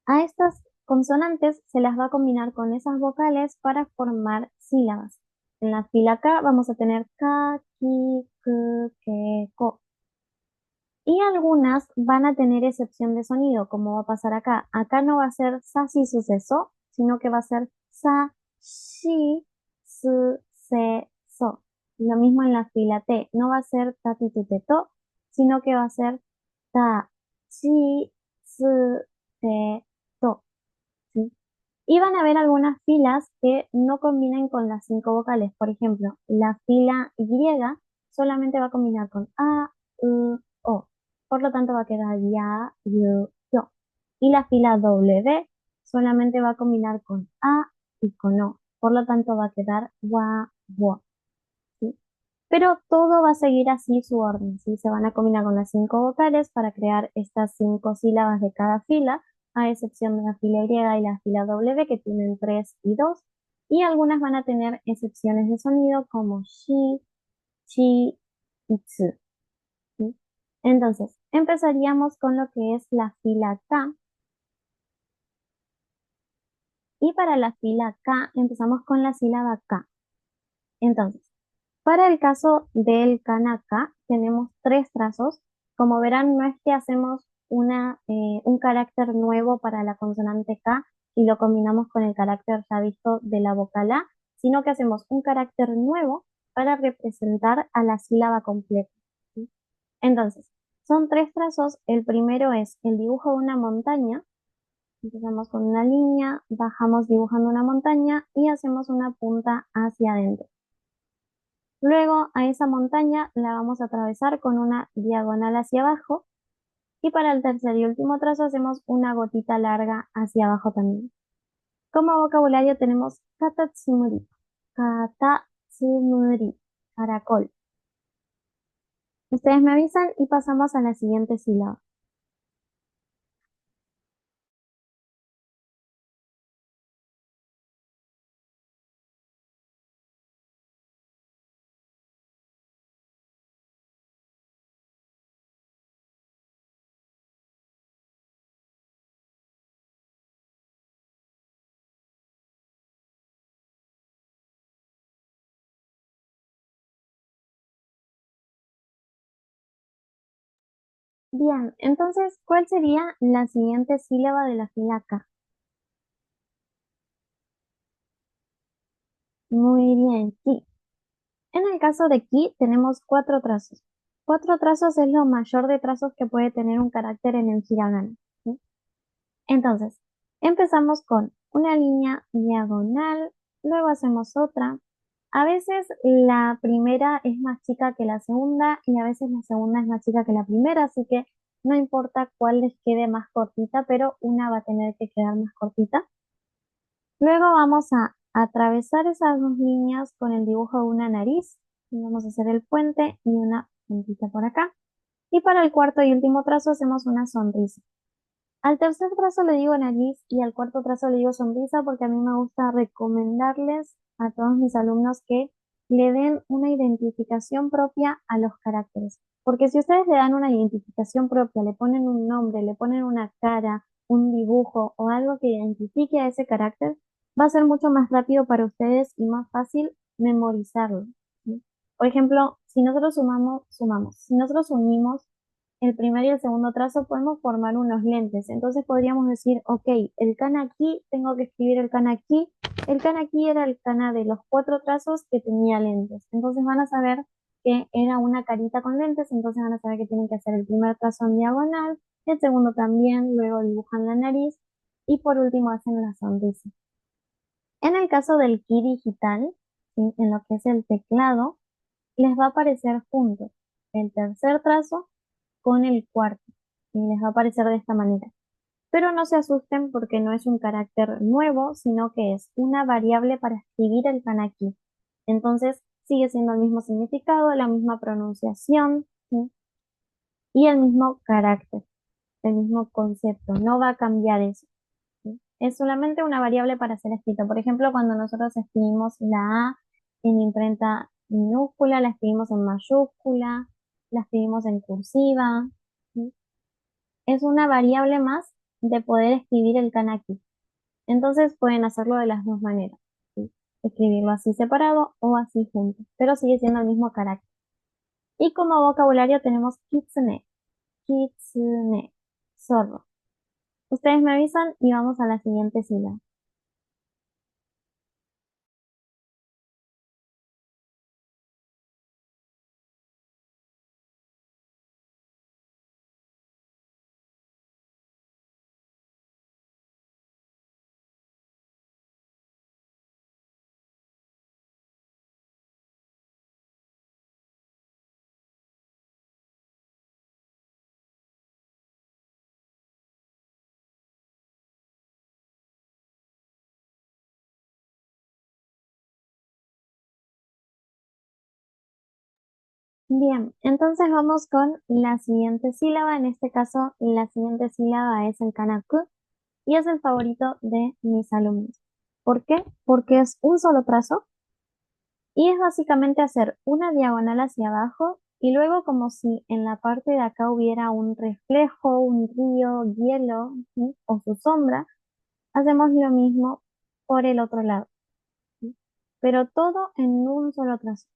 a estas consonantes se las va a combinar con esas vocales para formar sílabas. En la fila K vamos a tener K, Ki, K, Ke, Ko. Y algunas van a tener excepción de sonido, como va a pasar acá. Acá no va a ser sa, si, su, se, so, sino que va a ser sa, shi, su, se, so. Lo mismo en la fila T. No va a ser ta, ti, tu, te, to, sino que va a ser ta, chi, su, te, to. ¿Sí? Y van a haber algunas filas que no combinen con las cinco vocales. Por ejemplo, la fila Y solamente va a combinar con A, U, O. Por lo tanto, va a quedar ya, yu, yo. Y la fila W solamente va a combinar con A y con O. Por lo tanto, va a quedar wa, wo. ¿Sí? Pero todo va a seguir así su orden, ¿sí? Se van a combinar con las cinco vocales para crear estas cinco sílabas de cada fila, a excepción de la fila Y y la fila W, que tienen 3 y 2, y algunas van a tener excepciones de sonido como shi, chi y tsu, ¿sí? Entonces, empezaríamos con lo que es la fila K, y para la fila K empezamos con la sílaba K. Entonces, para el caso del kanaka, tenemos tres trazos. Como verán, no es que hacemos un carácter nuevo para la consonante K y lo combinamos con el carácter ya visto de la vocal A, sino que hacemos un carácter nuevo para representar a la sílaba completa. ¿Sí? Entonces, son tres trazos. El primero es el dibujo de una montaña, Empezamos con una línea, bajamos dibujando una montaña y hacemos una punta hacia adentro. Luego a esa montaña la vamos a atravesar con una diagonal hacia abajo y para el tercer y último trazo hacemos una gotita larga hacia abajo también. Como vocabulario tenemos katatsumuri, katatsumuri, caracol. Ustedes me avisan y pasamos a la siguiente sílaba. Bien, entonces, ¿cuál sería la siguiente sílaba de la fila K? Muy bien, ki. En el caso de ki tenemos cuatro trazos. Cuatro trazos es lo mayor de trazos que puede tener un carácter en el hiragana, ¿sí? Entonces, empezamos con una línea diagonal, luego hacemos otra. A veces la primera es más chica que la segunda y a veces la segunda es más chica que la primera, así que no importa cuál les quede más cortita, pero una va a tener que quedar más cortita. Luego vamos a atravesar esas dos líneas con el dibujo de una nariz. Y vamos a hacer el puente y una puntita por acá. Y para el cuarto y último trazo hacemos una sonrisa. Al tercer trazo le digo nariz y al cuarto trazo le digo sonrisa porque a mí me gusta recomendarles a todos mis alumnos que le den una identificación propia a los caracteres. Porque si ustedes le dan una identificación propia, le ponen un nombre, le ponen una cara, un dibujo o algo que identifique a ese carácter, va a ser mucho más rápido para ustedes y más fácil memorizarlo, ¿sí? Por ejemplo, si nosotros sumamos. Si nosotros unimos el primer y el segundo trazo podemos formar unos lentes. Entonces podríamos decir, ok, el kana aquí, tengo que escribir el kana aquí. El kana aquí era el kana de los cuatro trazos que tenía lentes. Entonces van a saber que era una carita con lentes, entonces van a saber que tienen que hacer el primer trazo en diagonal, el segundo también, luego dibujan la nariz y por último hacen la sonrisa. En el caso del ki digital, ¿sí? En lo que es el teclado, les va a aparecer juntos el tercer trazo con el cuarto y les va a aparecer de esta manera. Pero no se asusten porque no es un carácter nuevo, sino que es una variable para escribir el kanaki. Entonces sigue siendo el mismo significado, la misma pronunciación, ¿sí? Y el mismo carácter, el mismo concepto. No va a cambiar eso, ¿sí? Es solamente una variable para ser escrita. Por ejemplo, cuando nosotros escribimos la A en imprenta minúscula, la escribimos en mayúscula, la escribimos en cursiva, ¿sí? Es una variable más de poder escribir el kanaki. Entonces pueden hacerlo de las dos maneras, ¿sí? Escribirlo así separado o así junto, pero sigue siendo el mismo carácter. Y como vocabulario tenemos kitsune, kitsune, zorro. Ustedes me avisan y vamos a la siguiente sílaba. Bien, entonces vamos con la siguiente sílaba. En este caso, la siguiente sílaba es el kanaku y es el favorito de mis alumnos. ¿Por qué? Porque es un solo trazo y es básicamente hacer una diagonal hacia abajo y luego como si en la parte de acá hubiera un reflejo, un río, hielo, ¿sí? O su sombra, hacemos lo mismo por el otro lado, ¿sí? Pero todo en un solo trazo.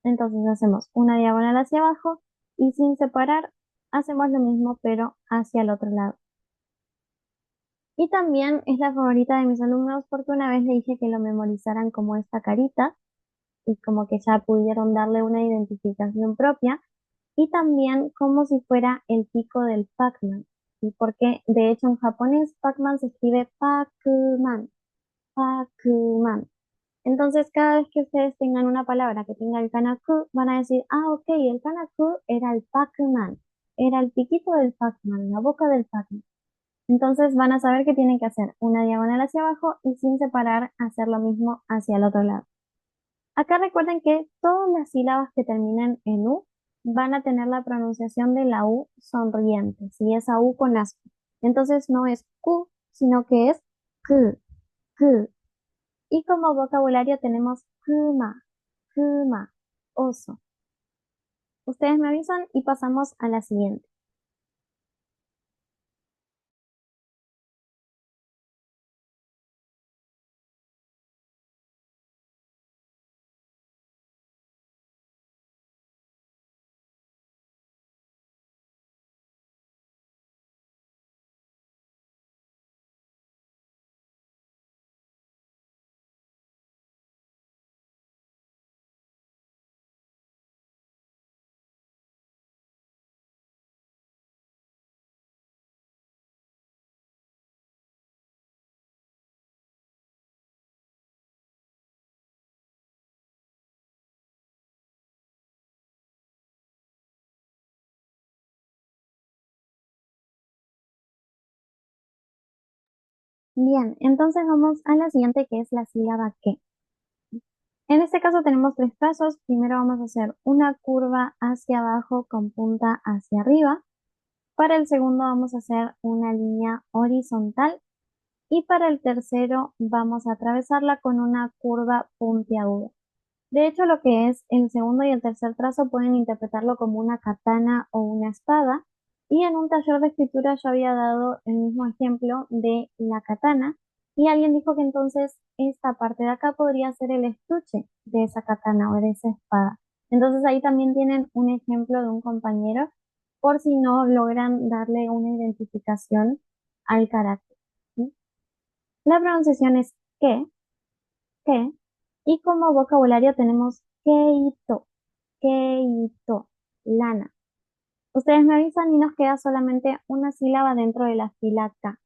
Entonces hacemos una diagonal hacia abajo y sin separar hacemos lo mismo pero hacia el otro lado. Y también es la favorita de mis alumnos porque una vez le dije que lo memorizaran como esta carita y como que ya pudieron darle una identificación propia y también como si fuera el pico del Pac-Man. ¿sí? Porque de hecho en japonés Pac-Man se escribe Pac-Man, Pac-Man. Entonces, cada vez que ustedes tengan una palabra que tenga el kanaku, van a decir, ah, ok, el kanaku era el Pac-Man, era el piquito del Pac-Man, la boca del Pac-Man. Entonces van a saber que tienen que hacer una diagonal hacia abajo y sin separar hacer lo mismo hacia el otro lado. Acá recuerden que todas las sílabas que terminen en U van a tener la pronunciación de la U sonriente, si esa U con asco. Entonces no es Q, sino que es K, K. Y como vocabulario tenemos kuma, kuma, oso. Ustedes me avisan y pasamos a la siguiente. Bien, entonces vamos a la siguiente que es la sílaba que. En este caso tenemos tres pasos. Primero vamos a hacer una curva hacia abajo con punta hacia arriba. Para el segundo vamos a hacer una línea horizontal. Y para el tercero vamos a atravesarla con una curva puntiaguda. De hecho, lo que es el segundo y el tercer trazo pueden interpretarlo como una katana o una espada. Y en un taller de escritura yo había dado el mismo ejemplo de la katana. Y alguien dijo que entonces esta parte de acá podría ser el estuche de esa katana o de esa espada. Entonces ahí también tienen un ejemplo de un compañero por si no logran darle una identificación al carácter. ¿Sí? La pronunciación es que, y como vocabulario tenemos keito, lana. Ustedes me avisan y nos queda solamente una sílaba dentro de la fila K.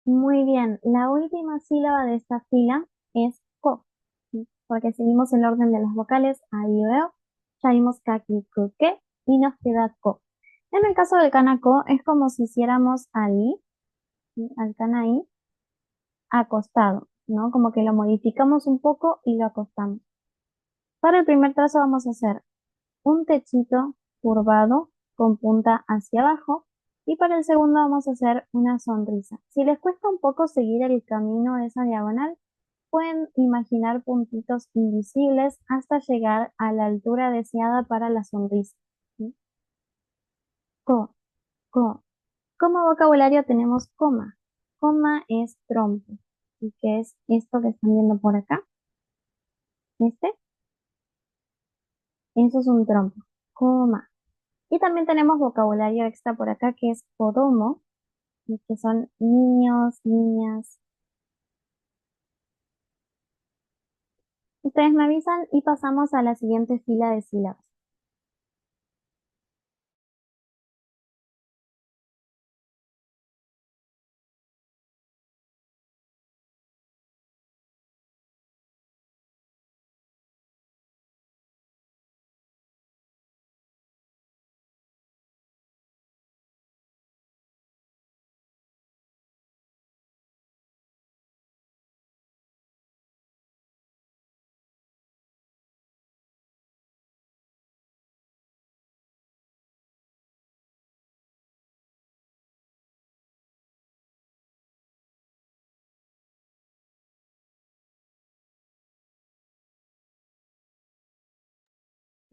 Muy bien, la última sílaba de esta fila es ko, ¿sí? Porque seguimos el orden de las vocales, a, i, o, e, o. Ya vimos kaki, ku, ke, y nos queda ko. En el caso del kanako es como si hiciéramos ali, ¿sí? Al kanai, acostado, ¿no? Como que lo modificamos un poco y lo acostamos. Para el primer trazo vamos a hacer un techito curvado con punta hacia abajo y para el segundo vamos a hacer una sonrisa. Si les cuesta un poco seguir el camino de esa diagonal, pueden imaginar puntitos invisibles hasta llegar a la altura deseada para la sonrisa. ¿Sí? Co, co. Como vocabulario tenemos coma. Coma es trompo. ¿Y qué es esto que están viendo por acá? Este, eso es un trompo. Coma. Y también tenemos vocabulario extra por acá que es podomo, y que son niños, niñas. Ustedes me avisan y pasamos a la siguiente fila de sílabas.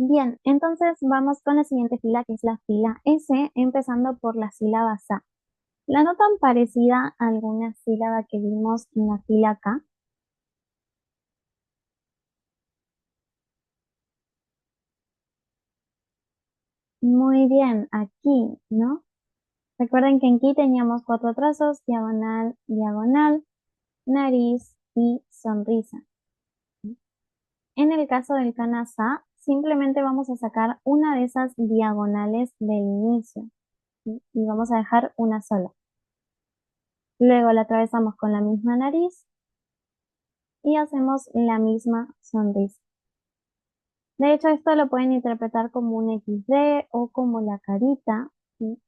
Bien, entonces vamos con la siguiente fila, que es la fila S, empezando por la sílaba SA. ¿La notan parecida a alguna sílaba que vimos en la fila K? Muy bien, aquí, ¿no? Recuerden que aquí teníamos cuatro trazos, diagonal, diagonal, nariz y sonrisa. En el caso del canasa, simplemente vamos a sacar una de esas diagonales del inicio, ¿sí? Y vamos a dejar una sola. Luego la atravesamos con la misma nariz y hacemos la misma sonrisa. De hecho, esto lo pueden interpretar como un XD o como la carita, ¿sí?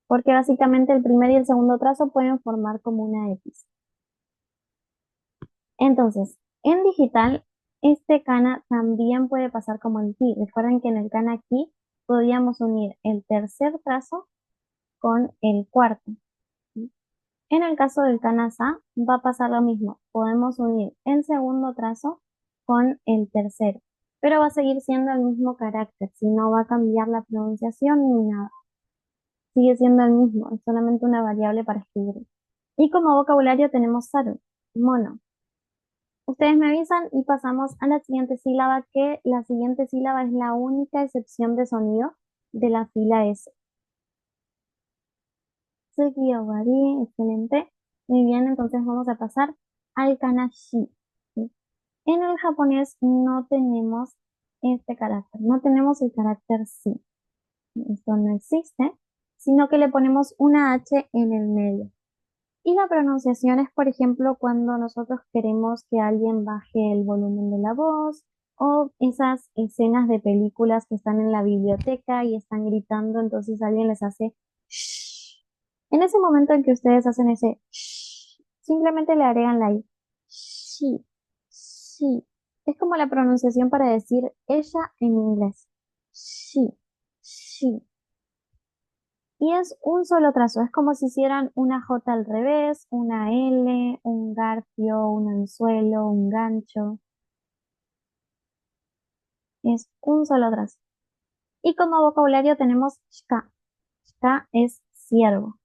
Porque básicamente el primer y el segundo trazo pueden formar como una X. Entonces, en digital, este kana también puede pasar como en ki. Recuerden que en el kana ki podíamos unir el tercer trazo con el cuarto, ¿sí? En el caso del kana sa va a pasar lo mismo. Podemos unir el segundo trazo con el tercero, pero va a seguir siendo el mismo carácter, si no va a cambiar la pronunciación ni nada. Sigue siendo el mismo, es solamente una variable para escribir. Y como vocabulario tenemos saru, mono. Ustedes me avisan y pasamos a la siguiente sílaba, que la siguiente sílaba es la única excepción de sonido de la fila S. Tsuki owari, excelente. Muy bien, entonces vamos a pasar al kanashi, ¿sí? En el japonés no tenemos este carácter, no tenemos el carácter si. Esto no existe, sino que le ponemos una H en el medio. Y la pronunciación es, por ejemplo, cuando nosotros queremos que alguien baje el volumen de la voz o esas escenas de películas que están en la biblioteca y están gritando, entonces alguien les hace shh. En ese momento en que ustedes hacen ese shh, simplemente le agregan la I. Sí, sí. Es como la pronunciación para decir ella en inglés. Sí, sí. Y es un solo trazo, es como si hicieran una J al revés, una L, un garfio, un anzuelo, un gancho. Es un solo trazo. Y como vocabulario tenemos shka. Shka es ciervo.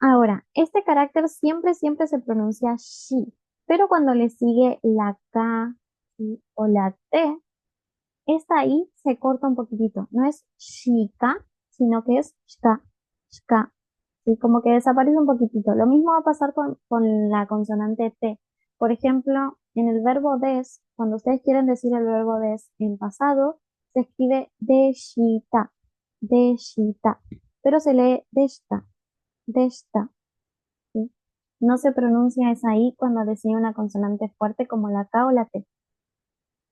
Ahora, este carácter siempre se pronuncia shi, pero cuando le sigue la K, ¿sí? O la T, esta I se corta un poquitito. No es shika, sino que es shka, shka. Sí, como que desaparece un poquitito. Lo mismo va a pasar con la consonante T. Por ejemplo, en el verbo des, cuando ustedes quieren decir el verbo des en pasado, se escribe deshita, deshita, pero se lee deshta, deshta, ¿sí? No se pronuncia esa I cuando decide una consonante fuerte como la K o la T.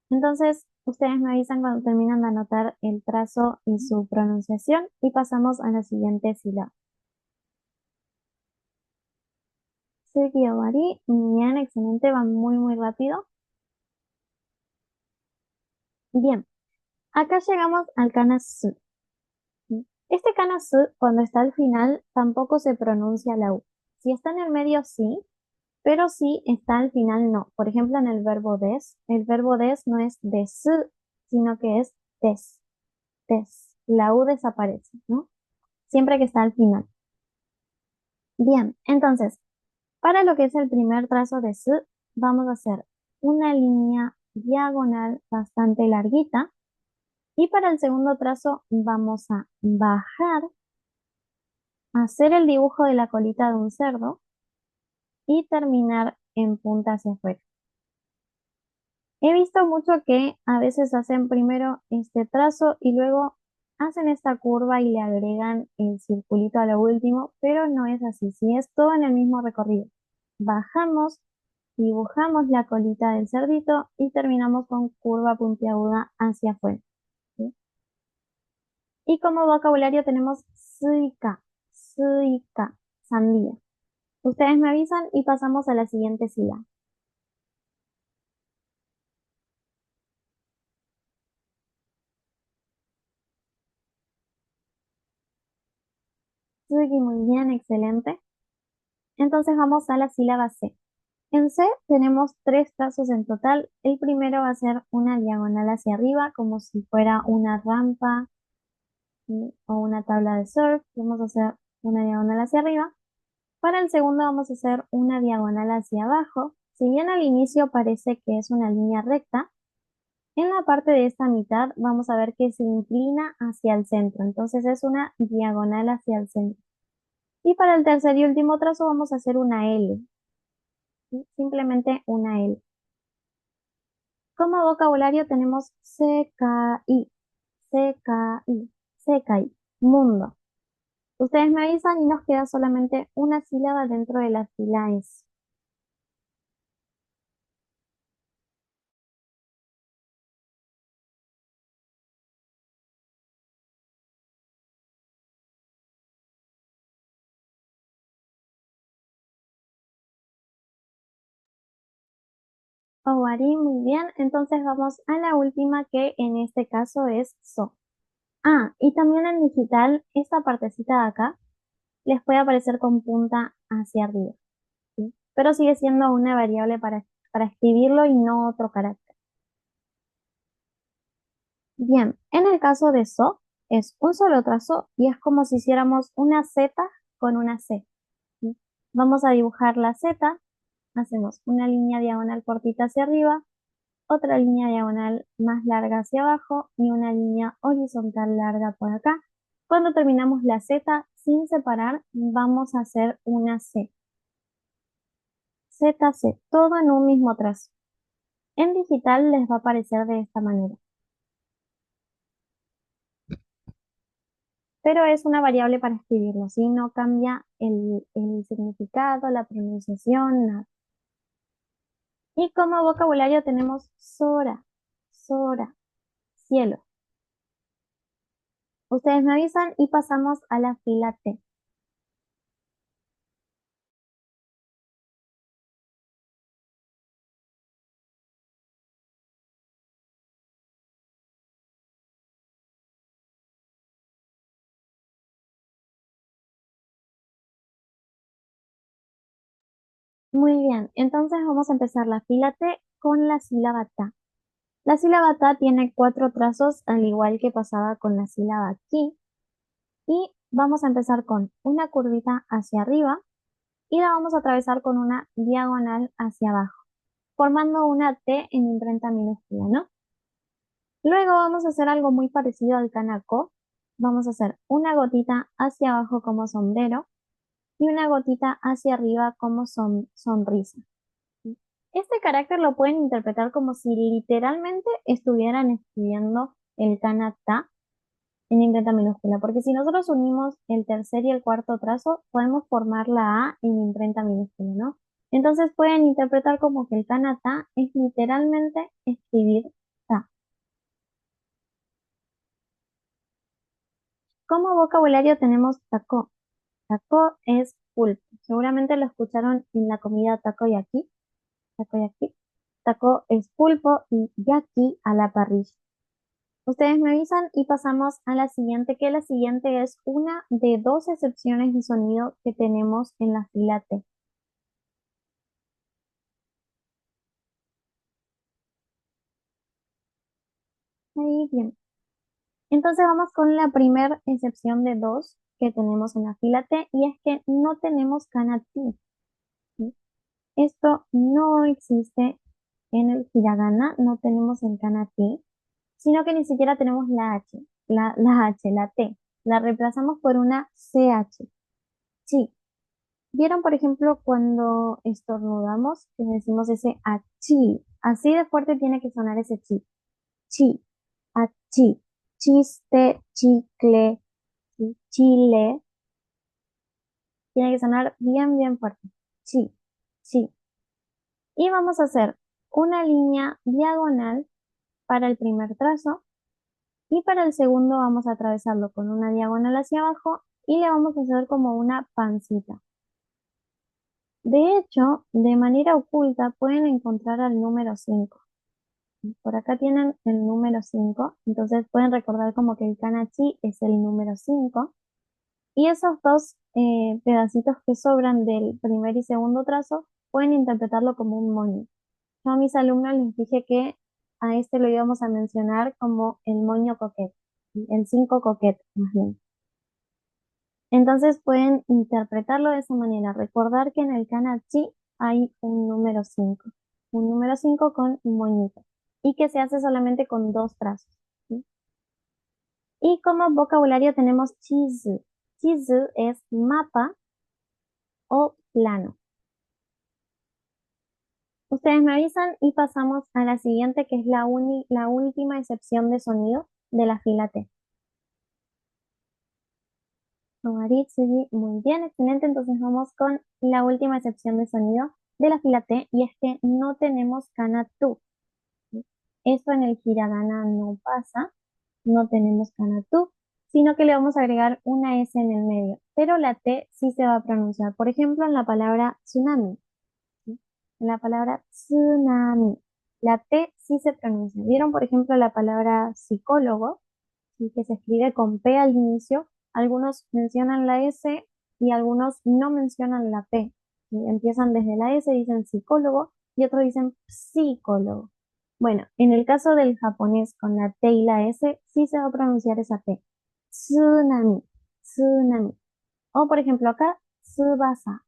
Entonces, ustedes me avisan cuando terminan de anotar el trazo y su pronunciación y pasamos a la siguiente sílaba. Suki Owari, bien, excelente, va muy rápido. Bien, acá llegamos al kana su. Este kana su, cuando está al final, tampoco se pronuncia la U. Si está en el medio, sí, pero si está al final, no. Por ejemplo, en el verbo des no es desu, sino que es des, des. La U desaparece, ¿no? Siempre que está al final. Bien, entonces, para lo que es el primer trazo de su, vamos a hacer una línea diagonal bastante larguita. Y para el segundo trazo vamos a bajar, hacer el dibujo de la colita de un cerdo y terminar en punta hacia afuera. He visto mucho que a veces hacen primero este trazo y luego hacen esta curva y le agregan el circulito a lo último, pero no es así, sí es todo en el mismo recorrido. Bajamos, dibujamos la colita del cerdito y terminamos con curva puntiaguda hacia afuera, ¿sí? Y como vocabulario tenemos suica, suica, sandía. Ustedes me avisan y pasamos a la siguiente sílaba. Suiki, muy bien, excelente. Entonces vamos a la sílaba C. En C tenemos tres trazos en total. El primero va a ser una diagonal hacia arriba, como si fuera una rampa o una tabla de surf. Vamos a hacer una diagonal hacia arriba. Para el segundo vamos a hacer una diagonal hacia abajo. Si bien al inicio parece que es una línea recta, en la parte de esta mitad vamos a ver que se inclina hacia el centro. Entonces es una diagonal hacia el centro. Y para el tercer y último trazo vamos a hacer una L. ¿Sí? Simplemente una L. Como vocabulario tenemos CKI, CKI, CKI, mundo. Ustedes me avisan y nos queda solamente una sílaba dentro de la fila S. Owari, muy bien. Entonces vamos a la última que en este caso es SO. Ah, y también en digital, esta partecita de acá les puede aparecer con punta hacia arriba, ¿sí? Pero sigue siendo una variable para escribirlo y no otro carácter. Bien, en el caso de SO, es un solo trazo y es como si hiciéramos una Z con una C, ¿sí? Vamos a dibujar la Z, hacemos una línea diagonal cortita hacia arriba, otra línea diagonal más larga hacia abajo y una línea horizontal larga por acá. Cuando terminamos la Z sin separar, vamos a hacer una C. ZC, todo en un mismo trazo. En digital les va a aparecer de esta manera, pero es una variable para escribirlo, ¿sí? No cambia el significado, la pronunciación, nada. Y como vocabulario tenemos Sora, Sora, cielo. Ustedes me avisan y pasamos a la fila T. Muy bien, entonces vamos a empezar la fila T con la sílaba ta. La sílaba ta tiene cuatro trazos, al igual que pasaba con la sílaba ki, y vamos a empezar con una curvita hacia arriba y la vamos a atravesar con una diagonal hacia abajo, formando una T en imprenta minúscula, ¿no? Luego vamos a hacer algo muy parecido al kanako. Vamos a hacer una gotita hacia abajo como sombrero y una gotita hacia arriba como sonrisa. Este carácter lo pueden interpretar como si literalmente estuvieran escribiendo el kana ta en imprenta minúscula, porque si nosotros unimos el tercer y el cuarto trazo, podemos formar la A en imprenta minúscula, ¿no? Entonces pueden interpretar como que el kana ta es literalmente escribir ta. Como vocabulario tenemos taco. Taco es pulpo. Seguramente lo escucharon en la comida takoyaki. Takoyaki. Taco es pulpo y yaki a la parrilla. Ustedes me avisan y pasamos a la siguiente, que la siguiente es una de dos excepciones de sonido que tenemos en la fila T. Muy bien. Entonces vamos con la primera excepción de dos que tenemos en la fila T y es que no tenemos kanati, ¿sí? Esto no existe en el hiragana, no tenemos el kanati, sino que ni siquiera tenemos la H, la T. La reemplazamos por una CH. Sí. ¿Vieron, por ejemplo, cuando estornudamos, que decimos ese achí? Así de fuerte tiene que sonar ese chi. Chi, achí, chiste, chicle, ¿sí? Chile. Tiene que sonar bien, bien fuerte. Chi, chi. Y vamos a hacer una línea diagonal para el primer trazo y para el segundo vamos a atravesarlo con una diagonal hacia abajo y le vamos a hacer como una pancita. De hecho, de manera oculta pueden encontrar al número 5. Por acá tienen el número 5, entonces pueden recordar como que el kanachi es el número 5. Y esos dos pedacitos que sobran del primer y segundo trazo pueden interpretarlo como un moño. Yo a mis alumnos les dije que a este lo íbamos a mencionar como el moño coquete, ¿sí? El 5 coquete, más bien. Entonces pueden interpretarlo de esa manera. Recordar que en el kanji hay un número 5 con un moñito, y que se hace solamente con dos trazos, ¿sí? Y como vocabulario tenemos chizu. Chizu es mapa o plano. Ustedes me avisan y pasamos a la siguiente, que es la última excepción de sonido de la fila T. Maritsuji, muy bien, excelente. Entonces vamos con la última excepción de sonido de la fila T, y es que no tenemos kana tu. Eso en el hiragana no pasa, no tenemos kana tu, sino que le vamos a agregar una S en el medio, pero la T sí se va a pronunciar. Por ejemplo, en la palabra tsunami, ¿sí? En la palabra tsunami, la T sí se pronuncia. ¿Vieron, por ejemplo, la palabra psicólogo? ¿Sí? Que se escribe con P al inicio. Algunos mencionan la S y algunos no mencionan la P. ¿Sí? Empiezan desde la S, dicen psicólogo, y otros dicen psicólogo. Bueno, en el caso del japonés con la T y la S, sí se va a pronunciar esa T. Tsunami, tsunami. O por ejemplo acá, tsubasa,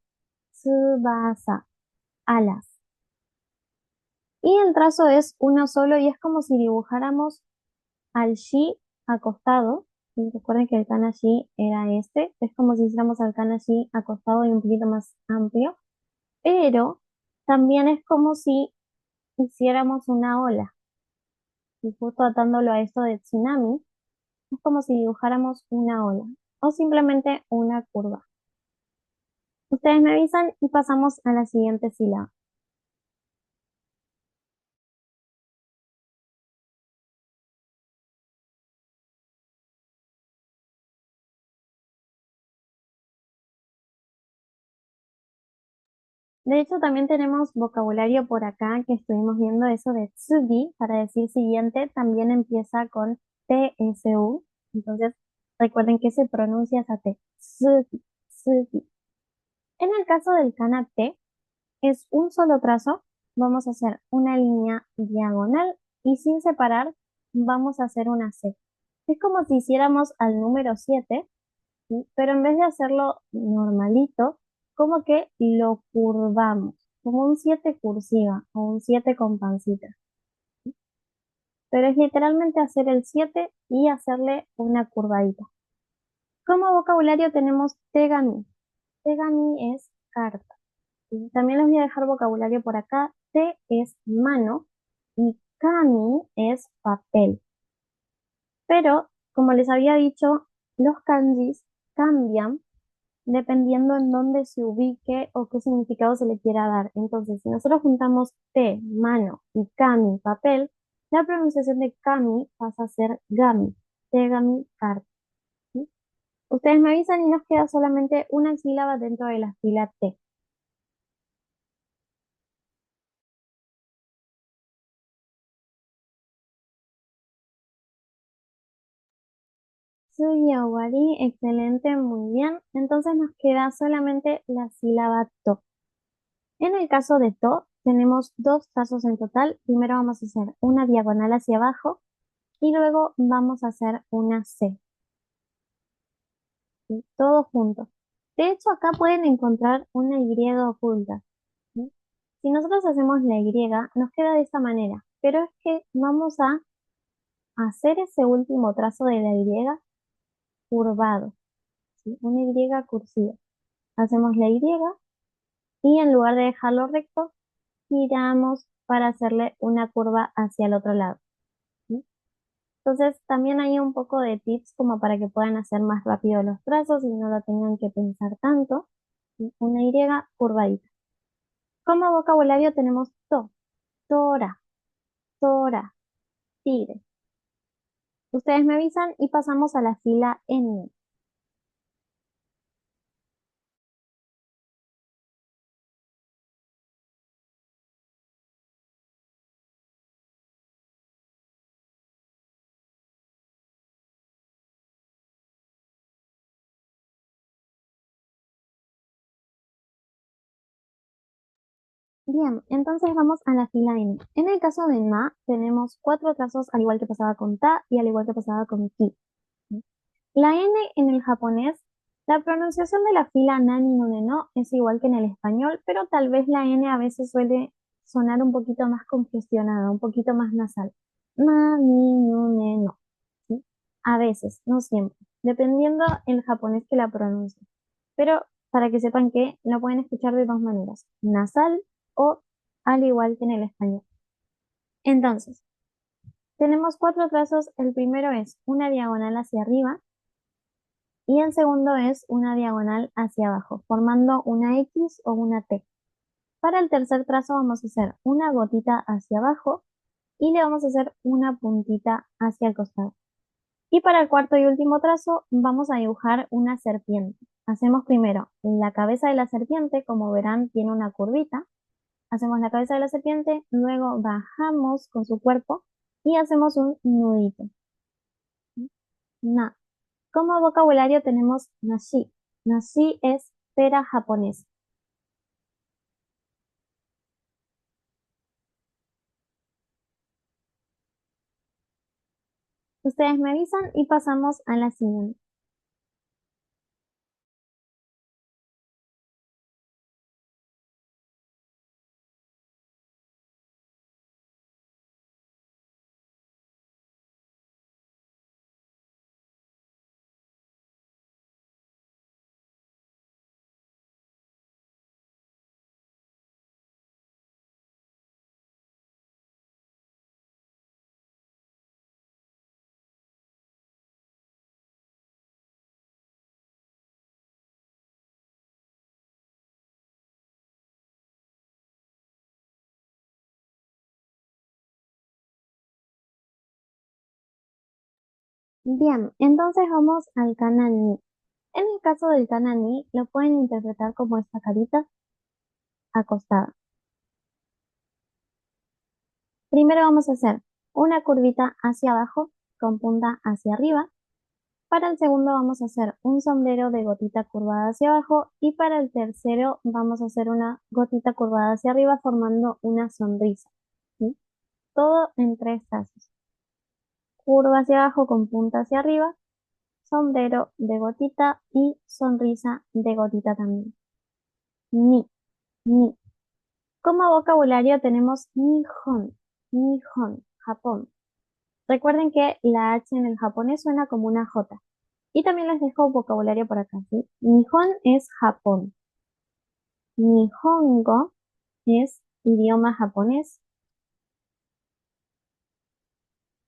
tsubasa, alas. Y el trazo es uno solo y es como si dibujáramos al shi acostado. Y recuerden que el kanji era este. Es como si hiciéramos al kanji acostado y un poquito más amplio. Pero también es como si hiciéramos una ola. Y justo atándolo a esto de tsunami, es como si dibujáramos una ola. O simplemente una curva. Ustedes me avisan y pasamos a la siguiente sílaba. De hecho, también tenemos vocabulario por acá que estuvimos viendo eso de tsugi para decir siguiente, también empieza con TSU. Entonces, recuerden que se pronuncia esa T. Tsugi, tsugi. En el caso del kana T, es un solo trazo. Vamos a hacer una línea diagonal y sin separar vamos a hacer una C. Es como si hiciéramos al número 7, ¿sí? Pero en vez de hacerlo normalito, como que lo curvamos, como un 7 cursiva o un 7 con pancita. Pero es literalmente hacer el 7 y hacerle una curvadita. Como vocabulario tenemos tegami. Tegami es carta. Y también les voy a dejar vocabulario por acá. Te es mano y kami es papel. Pero, como les había dicho, los kanjis cambian dependiendo en dónde se ubique o qué significado se le quiera dar. Entonces, si nosotros juntamos te, mano, y kami, papel, la pronunciación de kami pasa a ser gami, tegami, carta. ¿Sí? Ustedes me avisan y nos queda solamente una sílaba dentro de la fila T. Suyawari, excelente, muy bien. Entonces nos queda solamente la sílaba to. En el caso de to, tenemos dos trazos en total. Primero vamos a hacer una diagonal hacia abajo y luego vamos a hacer una C, ¿sí? Todo junto. De hecho, acá pueden encontrar una Y oculta, ¿sí? Si nosotros hacemos la Y, nos queda de esta manera, pero es que vamos a hacer ese último trazo de la Y curvado, ¿sí? Una Y cursiva. Hacemos la y en lugar de dejarlo recto, giramos para hacerle una curva hacia el otro lado, ¿sí? Entonces, también hay un poco de tips como para que puedan hacer más rápido los trazos y no lo tengan que pensar tanto. ¿Sí? Una Y curvadita. Como vocabulario tenemos to, tora, tora, tigre. Ustedes me avisan y pasamos a la fila N. Bien, entonces vamos a la fila N. En el caso de Na, tenemos cuatro trazos al igual que pasaba con Ta y al igual que pasaba con Ki. La N en el japonés, la pronunciación de la fila nani no ne no es igual que en el español, pero tal vez la N a veces suele sonar un poquito más congestionada, un poquito más nasal. Nani no ne no. ¿Sí? A veces, no siempre, dependiendo el japonés que la pronuncie. Pero para que sepan que lo pueden escuchar de dos maneras, nasal o al igual que en el español. Entonces, tenemos cuatro trazos. El primero es una diagonal hacia arriba y el segundo es una diagonal hacia abajo, formando una X o una T. Para el tercer trazo vamos a hacer una gotita hacia abajo y le vamos a hacer una puntita hacia el costado. Y para el cuarto y último trazo vamos a dibujar una serpiente. Hacemos primero la cabeza de la serpiente, como verán tiene una curvita. Hacemos la cabeza de la serpiente, luego bajamos con su cuerpo y hacemos un nudito. Na. Como vocabulario tenemos nashi. Nashi es pera japonesa. Ustedes me avisan y pasamos a la siguiente. Bien, entonces vamos al kanani. En el caso del kanani, lo pueden interpretar como esta carita acostada. Primero vamos a hacer una curvita hacia abajo con punta hacia arriba. Para el segundo vamos a hacer un sombrero de gotita curvada hacia abajo y para el tercero vamos a hacer una gotita curvada hacia arriba formando una sonrisa. ¿Sí? Todo en tres trazos. Curva hacia abajo con punta hacia arriba, sombrero de gotita y sonrisa de gotita también. Ni, ni. Como vocabulario tenemos Nihon, Nihon, Japón. Recuerden que la H en el japonés suena como una J. Y también les dejo vocabulario por acá, ¿sí? Nihon es Japón. Nihongo es idioma japonés.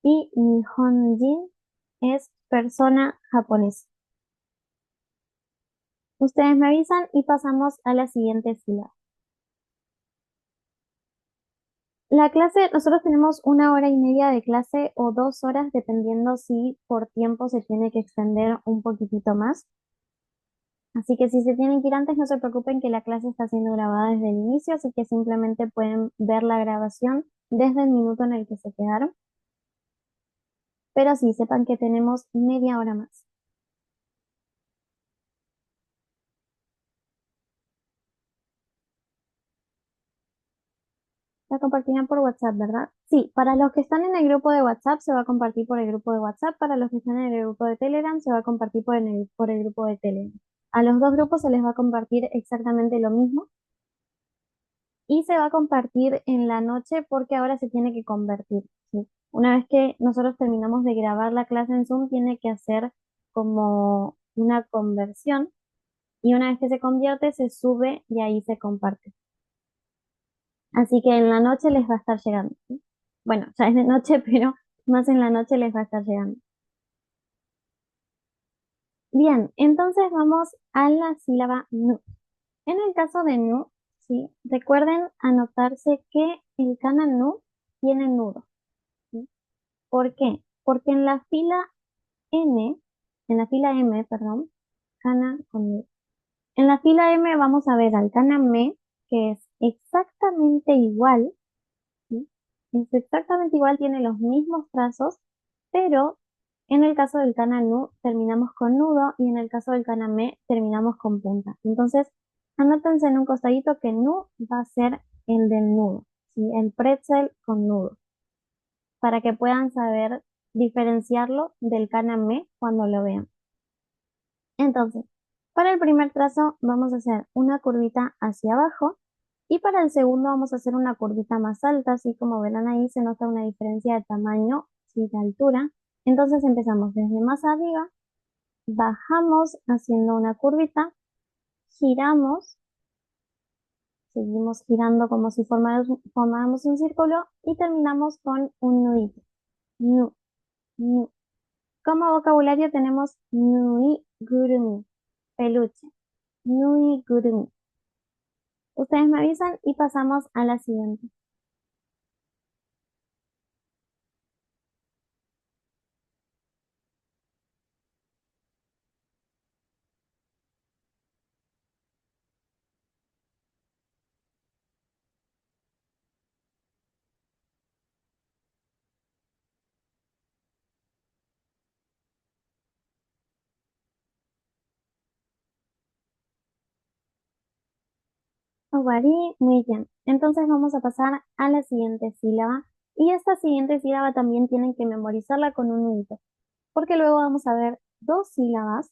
Y Nihonjin es persona japonesa. Ustedes me avisan y pasamos a la siguiente fila. La clase, nosotros tenemos una hora y media de clase o 2 horas, dependiendo si por tiempo se tiene que extender un poquitito más. Así que si se tienen que ir antes, no se preocupen que la clase está siendo grabada desde el inicio, así que simplemente pueden ver la grabación desde el minuto en el que se quedaron. Pero sí, sepan que tenemos media hora más. La compartirán por WhatsApp, ¿verdad? Sí, para los que están en el grupo de WhatsApp se va a compartir por el grupo de WhatsApp, para los que están en el grupo de Telegram se va a compartir por el grupo de Telegram. A los dos grupos se les va a compartir exactamente lo mismo y se va a compartir en la noche porque ahora se tiene que convertir, ¿sí? Una vez que nosotros terminamos de grabar la clase en Zoom, tiene que hacer como una conversión y una vez que se convierte, se sube y ahí se comparte. Así que en la noche les va a estar llegando, ¿sí? Bueno, ya es de noche, pero más en la noche les va a estar llegando. Bien, entonces vamos a la sílaba nu. En el caso de nu, ¿sí? Recuerden anotarse que el kana nu tiene nudo, ¿sí? ¿Por qué? Porque en la fila N, en la fila M, perdón, kana con nudo. En la fila M vamos a ver al kana me, que es exactamente igual, ¿sí? Es exactamente igual, tiene los mismos trazos, pero en el caso del kana nu terminamos con nudo y en el caso del kana me terminamos con punta. Entonces, anótense en un costadito que nu va a ser el del nudo, ¿sí? El pretzel con nudo, para que puedan saber diferenciarlo del kaname cuando lo vean. Entonces, para el primer trazo vamos a hacer una curvita hacia abajo y para el segundo vamos a hacer una curvita más alta, así como verán ahí se nota una diferencia de tamaño y de altura. Entonces empezamos desde más arriba, bajamos haciendo una curvita, giramos, seguimos girando como si formáramos un círculo y terminamos con un nudito. Nu, nu. Como vocabulario tenemos nui gurumi, peluche. Nui gurumi. Ustedes me avisan y pasamos a la siguiente. Owari, muy bien. Entonces vamos a pasar a la siguiente sílaba. Y esta siguiente sílaba también tienen que memorizarla con un nudito, porque luego vamos a ver dos sílabas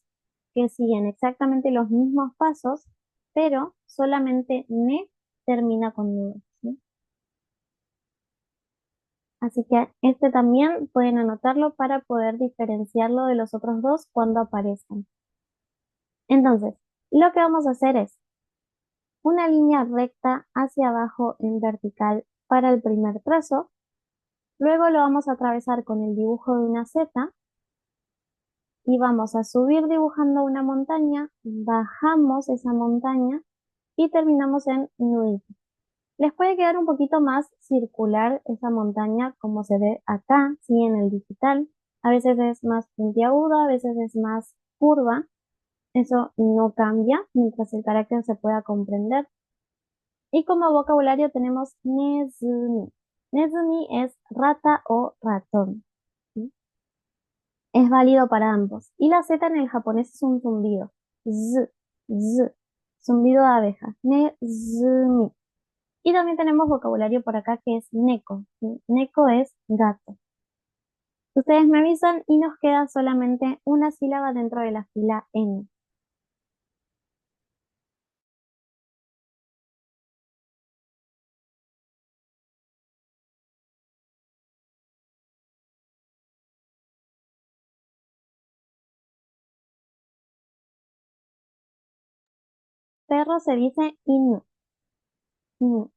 que siguen exactamente los mismos pasos, pero solamente ne termina con nudo, ¿sí? Así que este también pueden anotarlo para poder diferenciarlo de los otros dos cuando aparezcan. Entonces, lo que vamos a hacer es una línea recta hacia abajo en vertical para el primer trazo, luego lo vamos a atravesar con el dibujo de una Z y vamos a subir dibujando una montaña, bajamos esa montaña y terminamos en nudito. Les puede quedar un poquito más circular esa montaña como se ve acá, sí, en el digital. A veces es más puntiaguda, a veces es más curva. Eso no cambia mientras el carácter se pueda comprender. Y como vocabulario tenemos nezumi. Nezumi es rata o ratón, ¿sí? Es válido para ambos. Y la Z en el japonés es un zumbido. Z, z, zumbido de abeja. Nezumi. Y también tenemos vocabulario por acá que es neko, ¿sí? Neko es gato. Ustedes me avisan y nos queda solamente una sílaba dentro de la fila N. Perro se dice inu. Inu.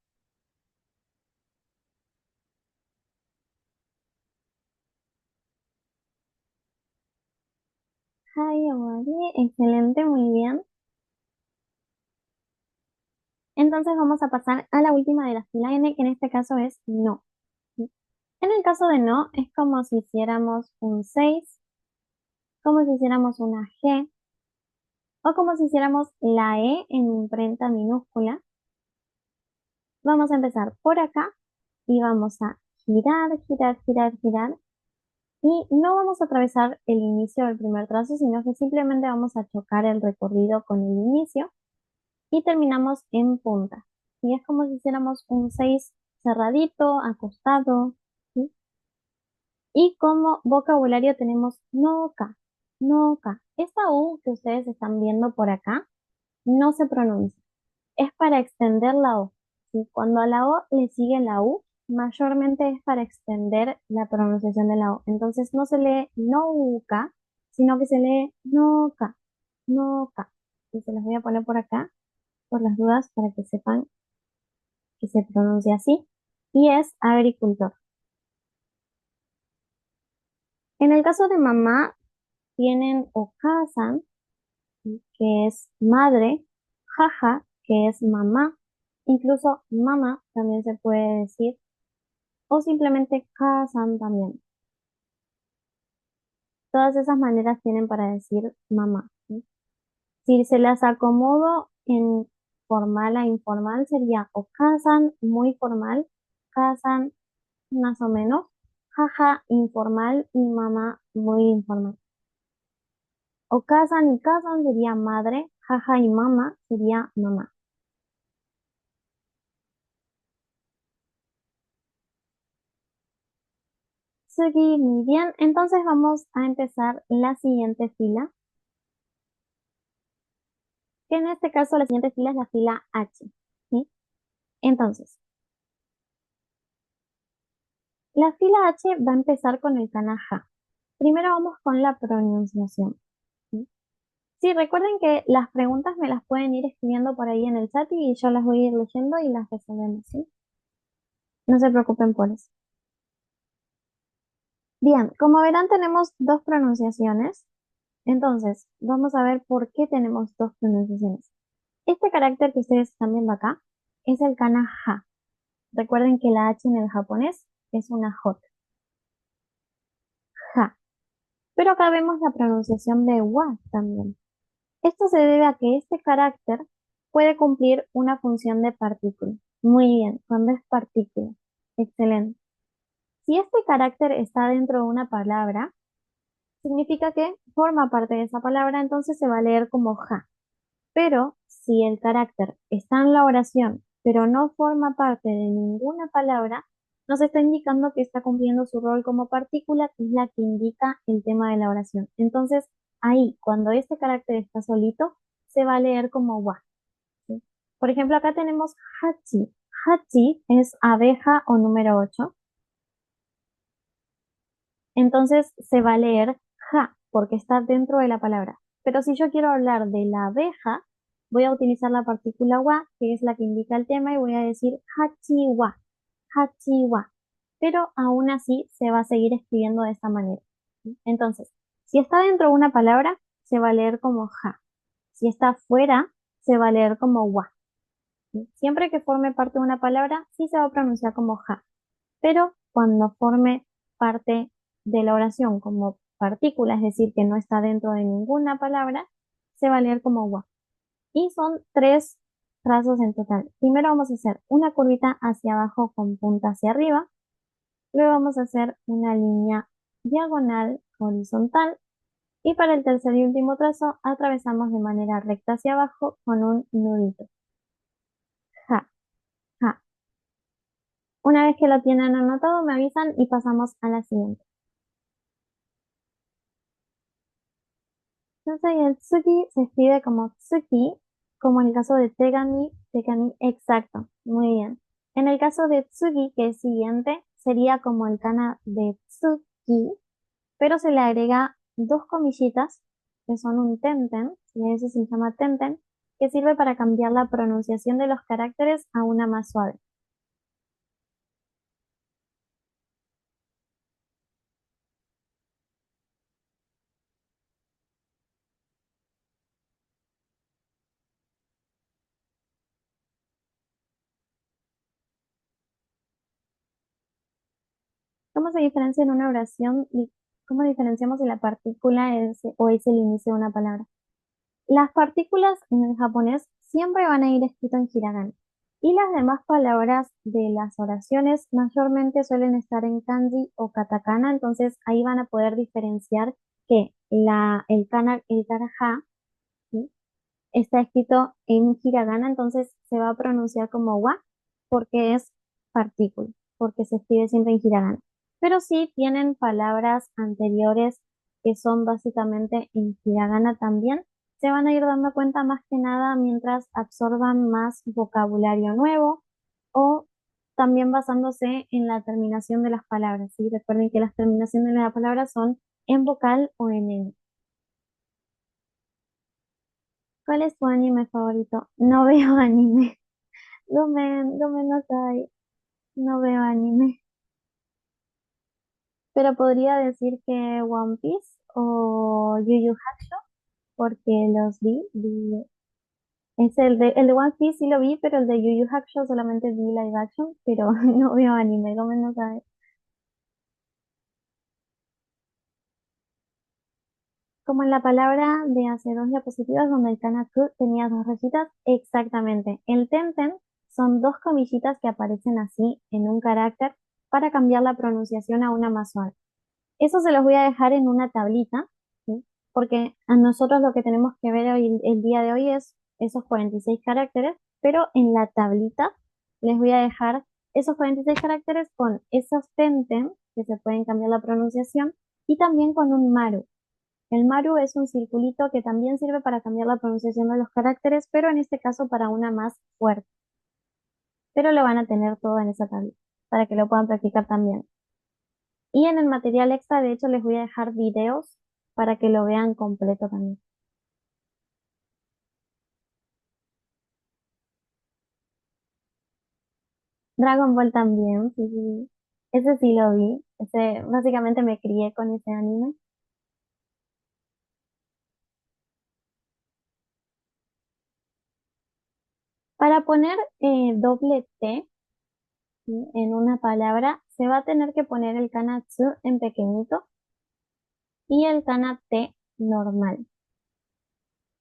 Hi, Omari. Excelente, muy bien. Entonces vamos a pasar a la última de la fila N, que en este caso es no. ¿Sí? En el caso de no, es como si hiciéramos un 6, como si hiciéramos una G, o como si hiciéramos la E en imprenta minúscula. Vamos a empezar por acá y vamos a girar, girar, girar, girar. Y no vamos a atravesar el inicio del primer trazo, sino que simplemente vamos a chocar el recorrido con el inicio y terminamos en punta. Y es como si hiciéramos un 6 cerradito, acostado, ¿sí? Y como vocabulario tenemos noca, noca. Esta U que ustedes están viendo por acá no se pronuncia. Es para extender la O, ¿sí? Cuando a la O le sigue la U, mayormente es para extender la pronunciación de la O. Entonces no se lee nouca, sino que se lee noca, noca. Y se los voy a poner por acá, por las dudas, para que sepan que se pronuncia así. Y es agricultor. En el caso de mamá, tienen okasan, que es madre, jaja, que es mamá. Incluso mamá también se puede decir o simplemente Kazan también. Todas esas maneras tienen para decir mamá, ¿sí? Si se las acomodo en formal a informal sería o Kazan muy formal, Kazan más o menos, jaja informal y mamá muy informal. O Kazan y Kazan sería madre, jaja y mamá sería mamá. tsugi, muy bien. Entonces vamos a empezar la siguiente fila, que en este caso la siguiente fila es la fila H, ¿sí? Entonces, la fila H va a empezar con el kana ja. Primero vamos con la pronunciación, ¿sí? Sí, recuerden que las preguntas me las pueden ir escribiendo por ahí en el chat y yo las voy a ir leyendo y las resolvemos, ¿sí? No se preocupen por eso. Bien, como verán tenemos dos pronunciaciones. Entonces, vamos a ver por qué tenemos dos pronunciaciones. Este carácter que ustedes están viendo acá es el kana ja. Recuerden que la H en el japonés es una J, ja. Pero acá vemos la pronunciación de wa también. Esto se debe a que este carácter puede cumplir una función de partícula. Muy bien, cuando es partícula. Excelente. Si este carácter está dentro de una palabra, significa que forma parte de esa palabra, entonces se va a leer como ja. Pero si el carácter está en la oración, pero no forma parte de ninguna palabra, nos está indicando que está cumpliendo su rol como partícula, que es la que indica el tema de la oración. Entonces, ahí, cuando este carácter está solito, se va a leer como wa, ¿sí? Por ejemplo, acá tenemos hachi. Hachi es abeja o número 8. Entonces se va a leer ja, porque está dentro de la palabra. Pero si yo quiero hablar de la abeja, voy a utilizar la partícula wa, que es la que indica el tema, y voy a decir hachiwa, hachiwa. Pero aún así se va a seguir escribiendo de esta manera. Entonces, si está dentro de una palabra, se va a leer como ja. Si está fuera, se va a leer como wa. Siempre que forme parte de una palabra, sí se va a pronunciar como ja, pero cuando forme parte de la oración como partícula, es decir, que no está dentro de ninguna palabra, se va a leer como wa. Y son tres trazos en total. Primero vamos a hacer una curvita hacia abajo con punta hacia arriba, luego vamos a hacer una línea diagonal horizontal y para el tercer y último trazo atravesamos de manera recta hacia abajo con un nudito. Ja, ja. Una vez que lo tienen anotado, me avisan y pasamos a la siguiente. Entonces, el tsuki se escribe como tsuki, como en el caso de tegami, tegami, exacto, muy bien. En el caso de tsugi, que es siguiente, sería como el kana de tsuki, pero se le agrega dos comillitas, que son un tenten, y a veces se llama tenten, que sirve para cambiar la pronunciación de los caracteres a una más suave. ¿Cómo se diferencia en una oración y cómo diferenciamos si la partícula es o es el inicio de una palabra? Las partículas en el japonés siempre van a ir escritas en hiragana y las demás palabras de las oraciones mayormente suelen estar en kanji o katakana, entonces ahí van a poder diferenciar que el kana ja, ¿sí? Está escrito en hiragana, entonces se va a pronunciar como wa porque es partícula, porque se escribe siempre en hiragana. Pero sí tienen palabras anteriores que son básicamente en hiragana también. Se van a ir dando cuenta más que nada mientras absorban más vocabulario nuevo o también basándose en la terminación de las palabras, ¿sí? Recuerden que las terminaciones de las palabras son en vocal o en N. ¿Cuál es tu anime favorito? No veo anime. Gomen no veo anime. Pero podría decir que One Piece o Yu Yu Hakusho, porque los vi. El de One Piece sí lo vi, pero el de Yu Yu Hakusho solamente vi live action, pero no veo anime, Gomen no sabe. Como en la palabra de hace dos diapositivas donde el Kanaku tenía dos rayitas, exactamente. El Tenten son dos comillitas que aparecen así en un carácter para cambiar la pronunciación a una más suave. Eso se los voy a dejar en una tablita, ¿sí? Porque a nosotros lo que tenemos que ver hoy, el día de hoy es esos 46 caracteres, pero en la tablita les voy a dejar esos 46 caracteres con esos Tenten que se pueden cambiar la pronunciación, y también con un maru. El maru es un circulito que también sirve para cambiar la pronunciación de los caracteres, pero en este caso para una más fuerte. Pero lo van a tener todo en esa tabla para que lo puedan practicar también. Y en el material extra, de hecho, les voy a dejar videos para que lo vean completo también. Dragon Ball también, sí, sí, sí. Ese sí lo vi. Ese, básicamente me crié con ese anime. Para poner doble T, ¿sí?, en una palabra, se va a tener que poner el kana tsu en pequeñito y el kana T normal.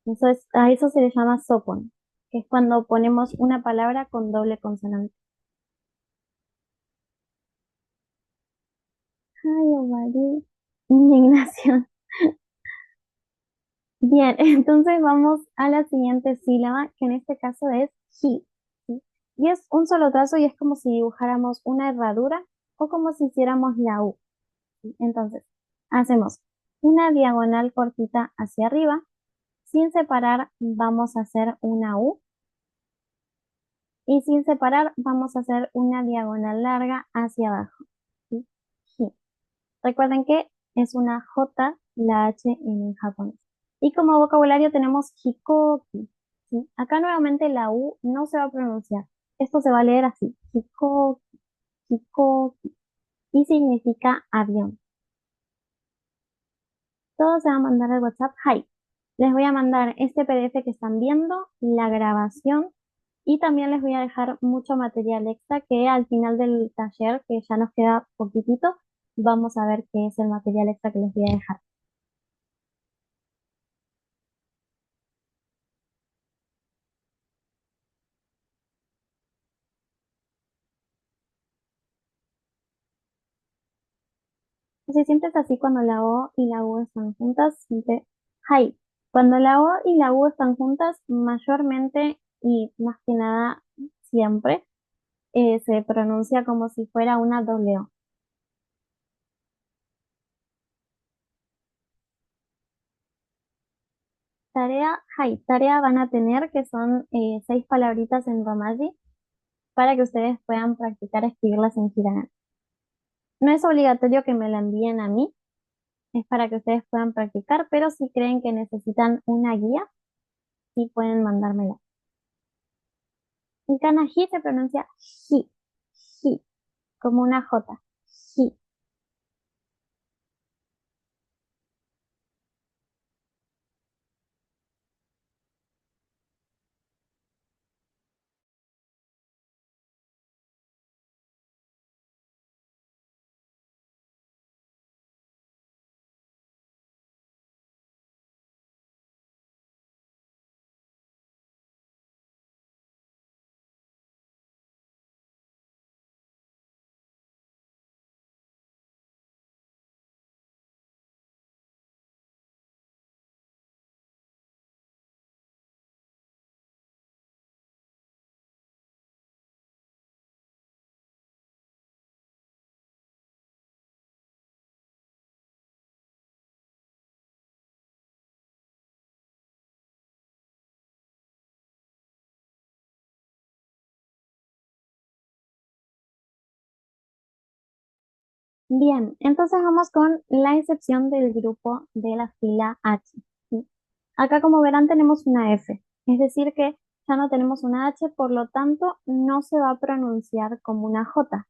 Eso es, a eso se le llama sopon, que es cuando ponemos una palabra con doble consonante. Ay, Omari, indignación. Bien, entonces vamos a la siguiente sílaba, que en este caso es hi, ¿sí? Y es un solo trazo y es como si dibujáramos una herradura o como si hiciéramos la U, ¿sí? Entonces, hacemos una diagonal cortita hacia arriba, sin separar vamos a hacer una U y sin separar vamos a hacer una diagonal larga hacia abajo, ¿sí? Hi. Recuerden que es una J, la H en japonés. Y como vocabulario tenemos hikoki, ¿sí? Acá nuevamente la U no se va a pronunciar. Esto se va a leer así, hikoki, hikoki, y significa avión. Todo se va a mandar al WhatsApp. Hi. Les voy a mandar este PDF que están viendo, la grabación, y también les voy a dejar mucho material extra que al final del taller, que ya nos queda poquitito, vamos a ver qué es el material extra que les voy a dejar. Si siempre es así cuando la O y la U están juntas, siempre hi. Cuando la O y la U están juntas, mayormente y más que nada siempre se pronuncia como si fuera una doble O. Tarea, hi. Tarea van a tener que son 6 palabritas en Romaji para que ustedes puedan practicar escribirlas en hiragana. No es obligatorio que me la envíen a mí, es para que ustedes puedan practicar, pero si creen que necesitan una guía, sí pueden mandármela. El kanji se pronuncia hi, hi, como una J. Hi. Bien, entonces vamos con la excepción del grupo de la fila H, ¿sí? Acá, como verán, tenemos una F, es decir que ya no tenemos una H, por lo tanto no se va a pronunciar como una J,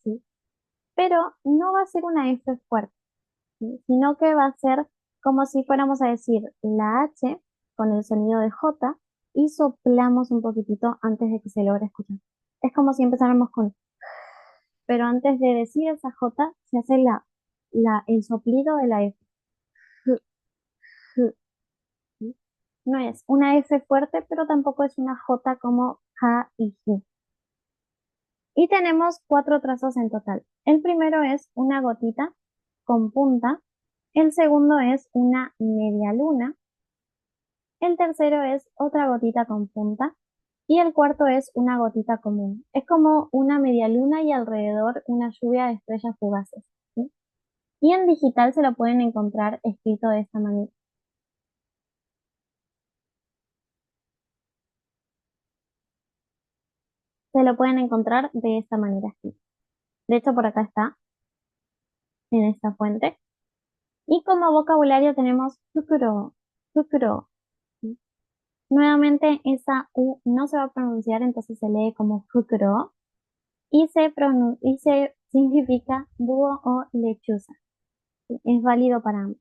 ¿sí? Pero no va a ser una F fuerte, ¿sí?, sino que va a ser como si fuéramos a decir la H con el sonido de J y soplamos un poquitito antes de que se logre escuchar. Es como si empezáramos con, pero antes de decir esa J se hace el soplido de la F. J, J, ¿sí? No es una F fuerte, pero tampoco es una J como J y J. Y tenemos 4 trazos en total. El primero es una gotita con punta. El segundo es una media luna. El tercero es otra gotita con punta. Y el cuarto es una gotita común. Es como una media luna y alrededor una lluvia de estrellas fugaces. Y en digital se lo pueden encontrar escrito de esta manera. Se lo pueden encontrar de esta manera escrito. De hecho, por acá está, en esta fuente. Y como vocabulario tenemos fukuro, fukuro. Nuevamente esa U no se va a pronunciar, entonces se lee como fukuro y se significa búho o lechuza. ¿Sí? Es válido para ambos.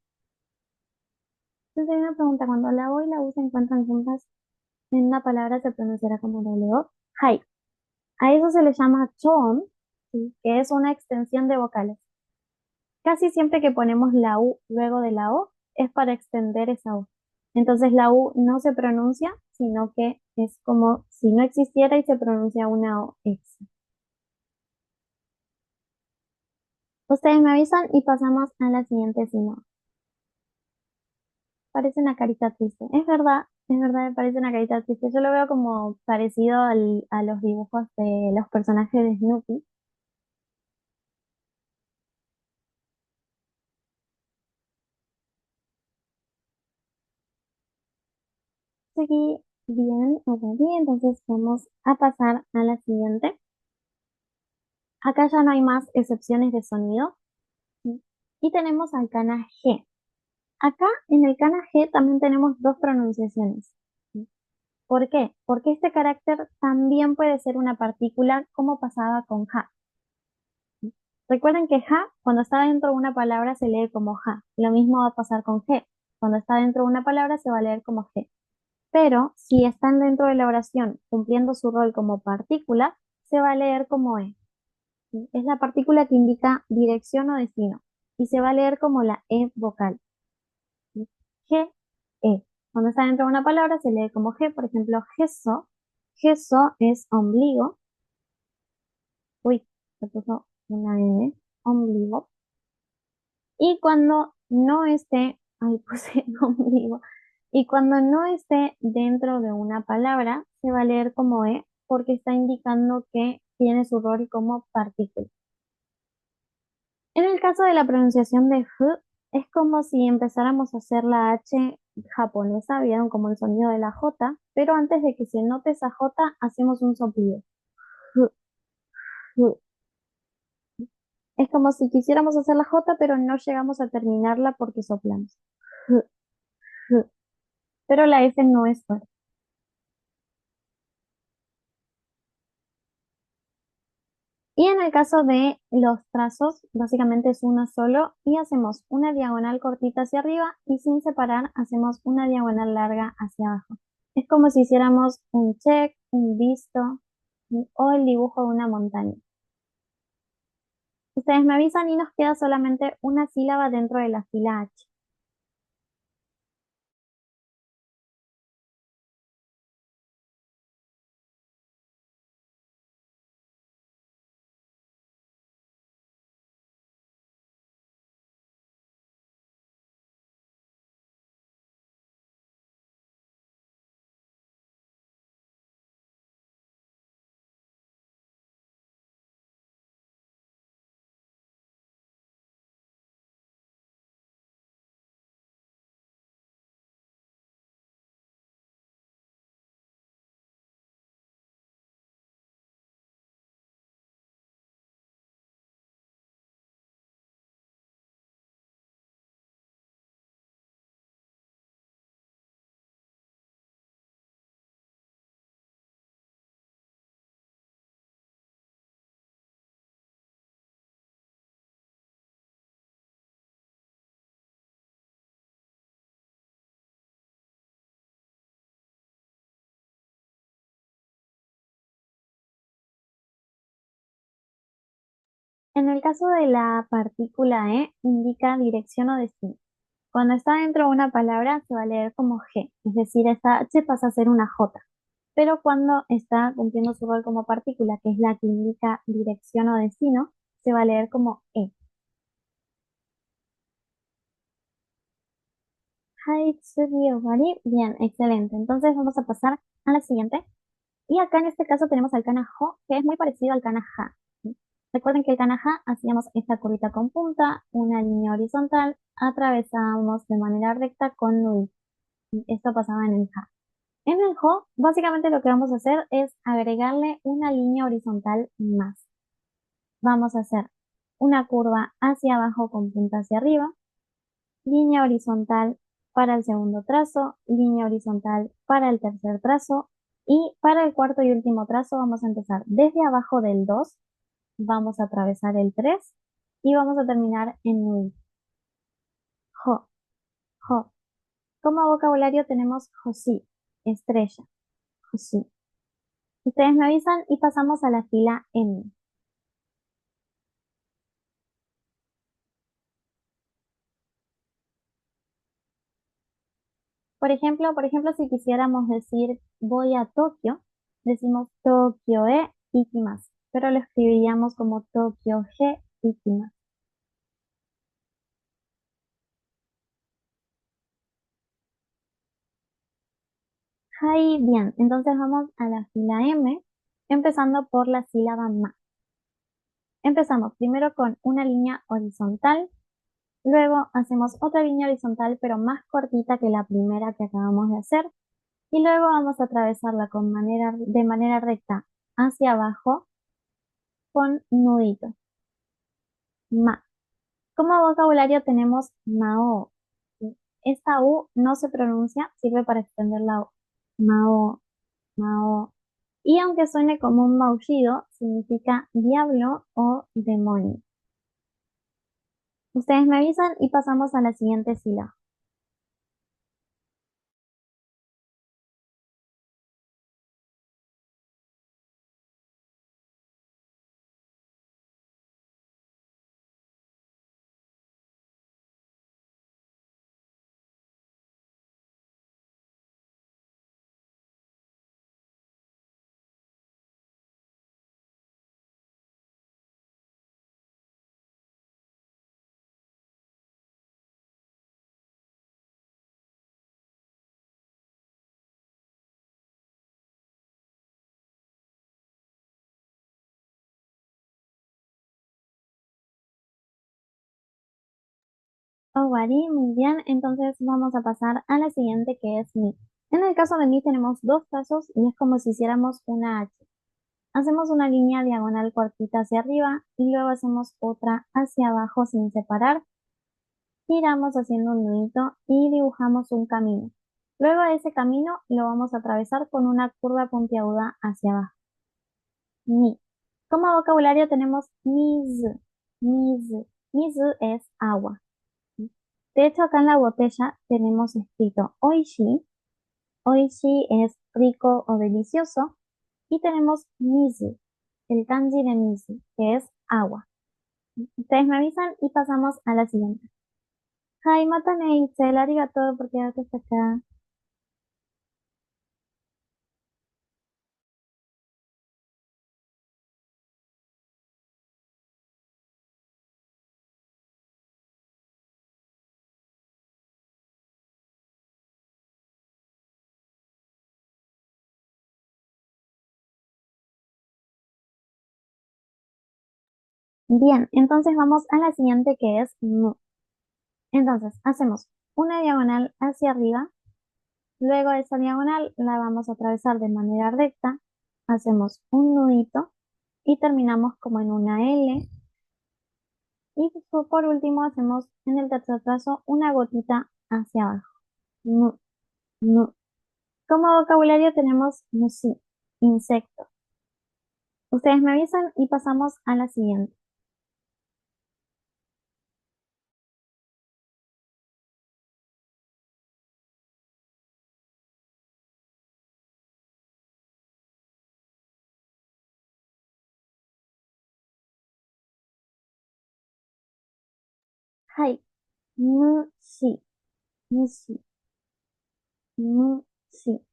Entonces hay una pregunta, cuando la O y la U se encuentran juntas en una palabra se pronunciará como doble O. Hai. A eso se le llama chon, ¿sí? Que es una extensión de vocales. Casi siempre que ponemos la U luego de la O es para extender esa O. Entonces la U no se pronuncia, sino que es como si no existiera y se pronuncia una O extra. Ustedes me avisan y pasamos a la siguiente sino. Parece una carita triste. Es verdad, me parece una carita triste. Yo lo veo como parecido a los dibujos de los personajes de Snoopy. Seguí bien, ok, bien, entonces vamos a pasar a la siguiente. Acá ya no hay más excepciones de sonido. ¿Sí? Y tenemos al kana G. Acá en el kana G también tenemos dos pronunciaciones. ¿Sí? ¿Por qué? Porque este carácter también puede ser una partícula como pasaba con ja. ¿Sí? Recuerden que ja, cuando está dentro de una palabra, se lee como ja. Lo mismo va a pasar con G. Cuando está dentro de una palabra, se va a leer como G. Pero si están dentro de la oración cumpliendo su rol como partícula, se va a leer como E. ¿Sí? Es la partícula que indica dirección o destino y se va a leer como la E vocal. ¿Sí? G, E. Cuando está dentro de una palabra se lee como G, por ejemplo, gesso. Gesso es ombligo. Uy, se puso una N, ombligo. Y cuando no esté, ahí puse ombligo. Y cuando no esté dentro de una palabra, se va a leer como E porque está indicando que tiene su rol como partícula. En el caso de la pronunciación de F, es como si empezáramos a hacer la H japonesa, vieron como el sonido de la J, pero antes de que se note esa J, hacemos un soplido. F, F. Es como si quisiéramos hacer la J, pero no llegamos a terminarla porque soplamos. F, F. Pero la F no es fuerte. Y en el caso de los trazos, básicamente es uno solo y hacemos una diagonal cortita hacia arriba y sin separar hacemos una diagonal larga hacia abajo. Es como si hiciéramos un check, un visto o el dibujo de una montaña. Ustedes me avisan y nos queda solamente una sílaba dentro de la fila H. En el caso de la partícula E, indica dirección o destino. Cuando está dentro de una palabra se va a leer como G, es decir, esta H pasa a ser una J. Pero cuando está cumpliendo su rol como partícula, que es la que indica dirección o destino, se va a leer como E. Haitsugi Owari. Bien, excelente. Entonces vamos a pasar a la siguiente. Y acá en este caso tenemos al kana Jo, que es muy parecido al kana Ja. ¿Sí? Recuerden que el Kanaha hacíamos esta curvita con punta, una línea horizontal, atravesábamos de manera recta con nudito. Esto pasaba en el Ha. En el Ho, básicamente lo que vamos a hacer es agregarle una línea horizontal más. Vamos a hacer una curva hacia abajo con punta hacia arriba, línea horizontal para el segundo trazo, línea horizontal para el tercer trazo y para el cuarto y último trazo vamos a empezar desde abajo del 2, vamos a atravesar el 3 y vamos a terminar en nudito. Jo, jo. Como vocabulario tenemos Josi, estrella, Josi. Ustedes me avisan y pasamos a la fila M. Por ejemplo, si quisiéramos decir voy a Tokio, decimos Tokio e ikimasu, pero lo escribiríamos como Tokio he ikimasu. Ahí bien, entonces vamos a la fila M, empezando por la sílaba ma. Empezamos primero con una línea horizontal, luego hacemos otra línea horizontal pero más cortita que la primera que acabamos de hacer, y luego vamos a atravesarla de manera recta hacia abajo con nudito. Ma. Como vocabulario tenemos Mao. Esta U no se pronuncia, sirve para extender la O. Mao, Mao. Y aunque suene como un maullido, significa diablo o demonio. Ustedes me avisan y pasamos a la siguiente sílaba. Owari, muy bien. Entonces vamos a pasar a la siguiente que es mi. En el caso de mi tenemos dos trazos y es como si hiciéramos una H. Hacemos una línea diagonal cortita hacia arriba y luego hacemos otra hacia abajo sin separar. Giramos haciendo un nudito y dibujamos un camino. Luego de ese camino lo vamos a atravesar con una curva puntiaguda hacia abajo. Ni. Como vocabulario tenemos mizu, mizu. Mizu es agua. De hecho, acá en la botella tenemos escrito oishi. Oishi es rico o delicioso. Y tenemos mizu, el kanji de mizu, que es agua. Ustedes me avisan y pasamos a la siguiente. Hi, matane, Itzel, arigato por quedarte hasta acá. Bien, entonces vamos a la siguiente que es mu. Entonces, hacemos una diagonal hacia arriba, luego esa diagonal la vamos a atravesar de manera recta, hacemos un nudito y terminamos como en una L. Y por último hacemos en el tercer trazo una gotita hacia abajo. Mu, mu. Como vocabulario tenemos musi, insecto. Ustedes me avisan y pasamos a la siguiente. Hai, musi, musi, musi.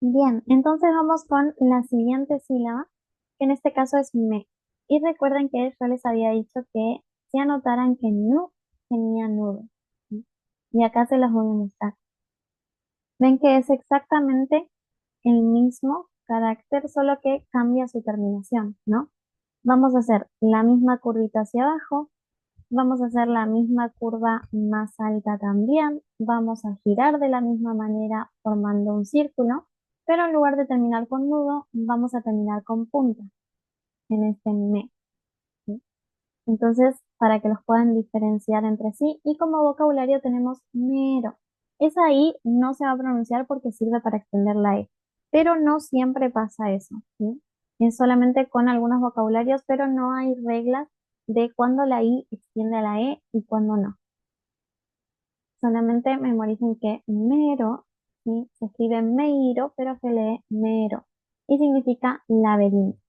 Bien, entonces vamos con la siguiente sílaba, que en este caso es me. Y recuerden que yo les había dicho que se anotaran que no tenía nudo. ¿Sí? Y acá se las voy a mostrar. Ven que es exactamente el mismo carácter, solo que cambia su terminación, ¿no? Vamos a hacer la misma curvita hacia abajo, vamos a hacer la misma curva más alta también, vamos a girar de la misma manera formando un círculo, pero en lugar de terminar con nudo, vamos a terminar con punta en este me. ¿Sí? Entonces, para que los puedan diferenciar entre sí, y como vocabulario tenemos mero. Esa I no se va a pronunciar porque sirve para extender la E, pero no siempre pasa eso, ¿sí? Es solamente con algunos vocabularios, pero no hay reglas de cuándo la I extiende a la E y cuándo no. Solamente memoricen que mero, ¿sí? Se escribe meiro, pero se lee mero y significa laberinto.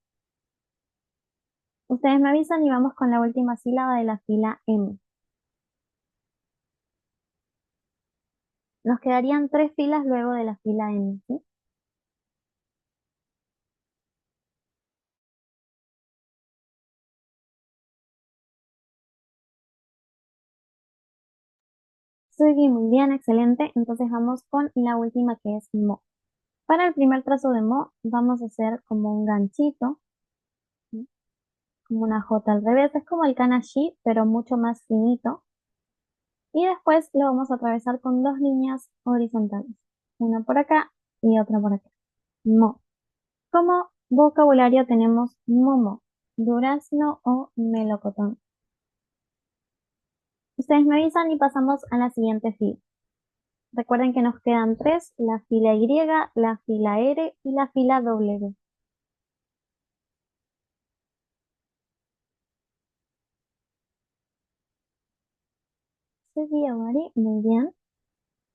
Ustedes me avisan y vamos con la última sílaba de la fila M. Nos quedarían tres filas luego de la fila M, ¿sí? Sugi, muy bien, excelente. Entonces vamos con la última que es mo. Para el primer trazo de mo vamos a hacer como un ganchito, ¿sí? Como una J al revés. Es como el kanji, pero mucho más finito. Y después lo vamos a atravesar con dos líneas horizontales. Una por acá y otra por acá. Mo. Como vocabulario tenemos momo, durazno o melocotón. Ustedes me avisan y pasamos a la siguiente fila. Recuerden que nos quedan tres, la fila Y, la fila R y la fila W. Seguí, Mari, muy bien.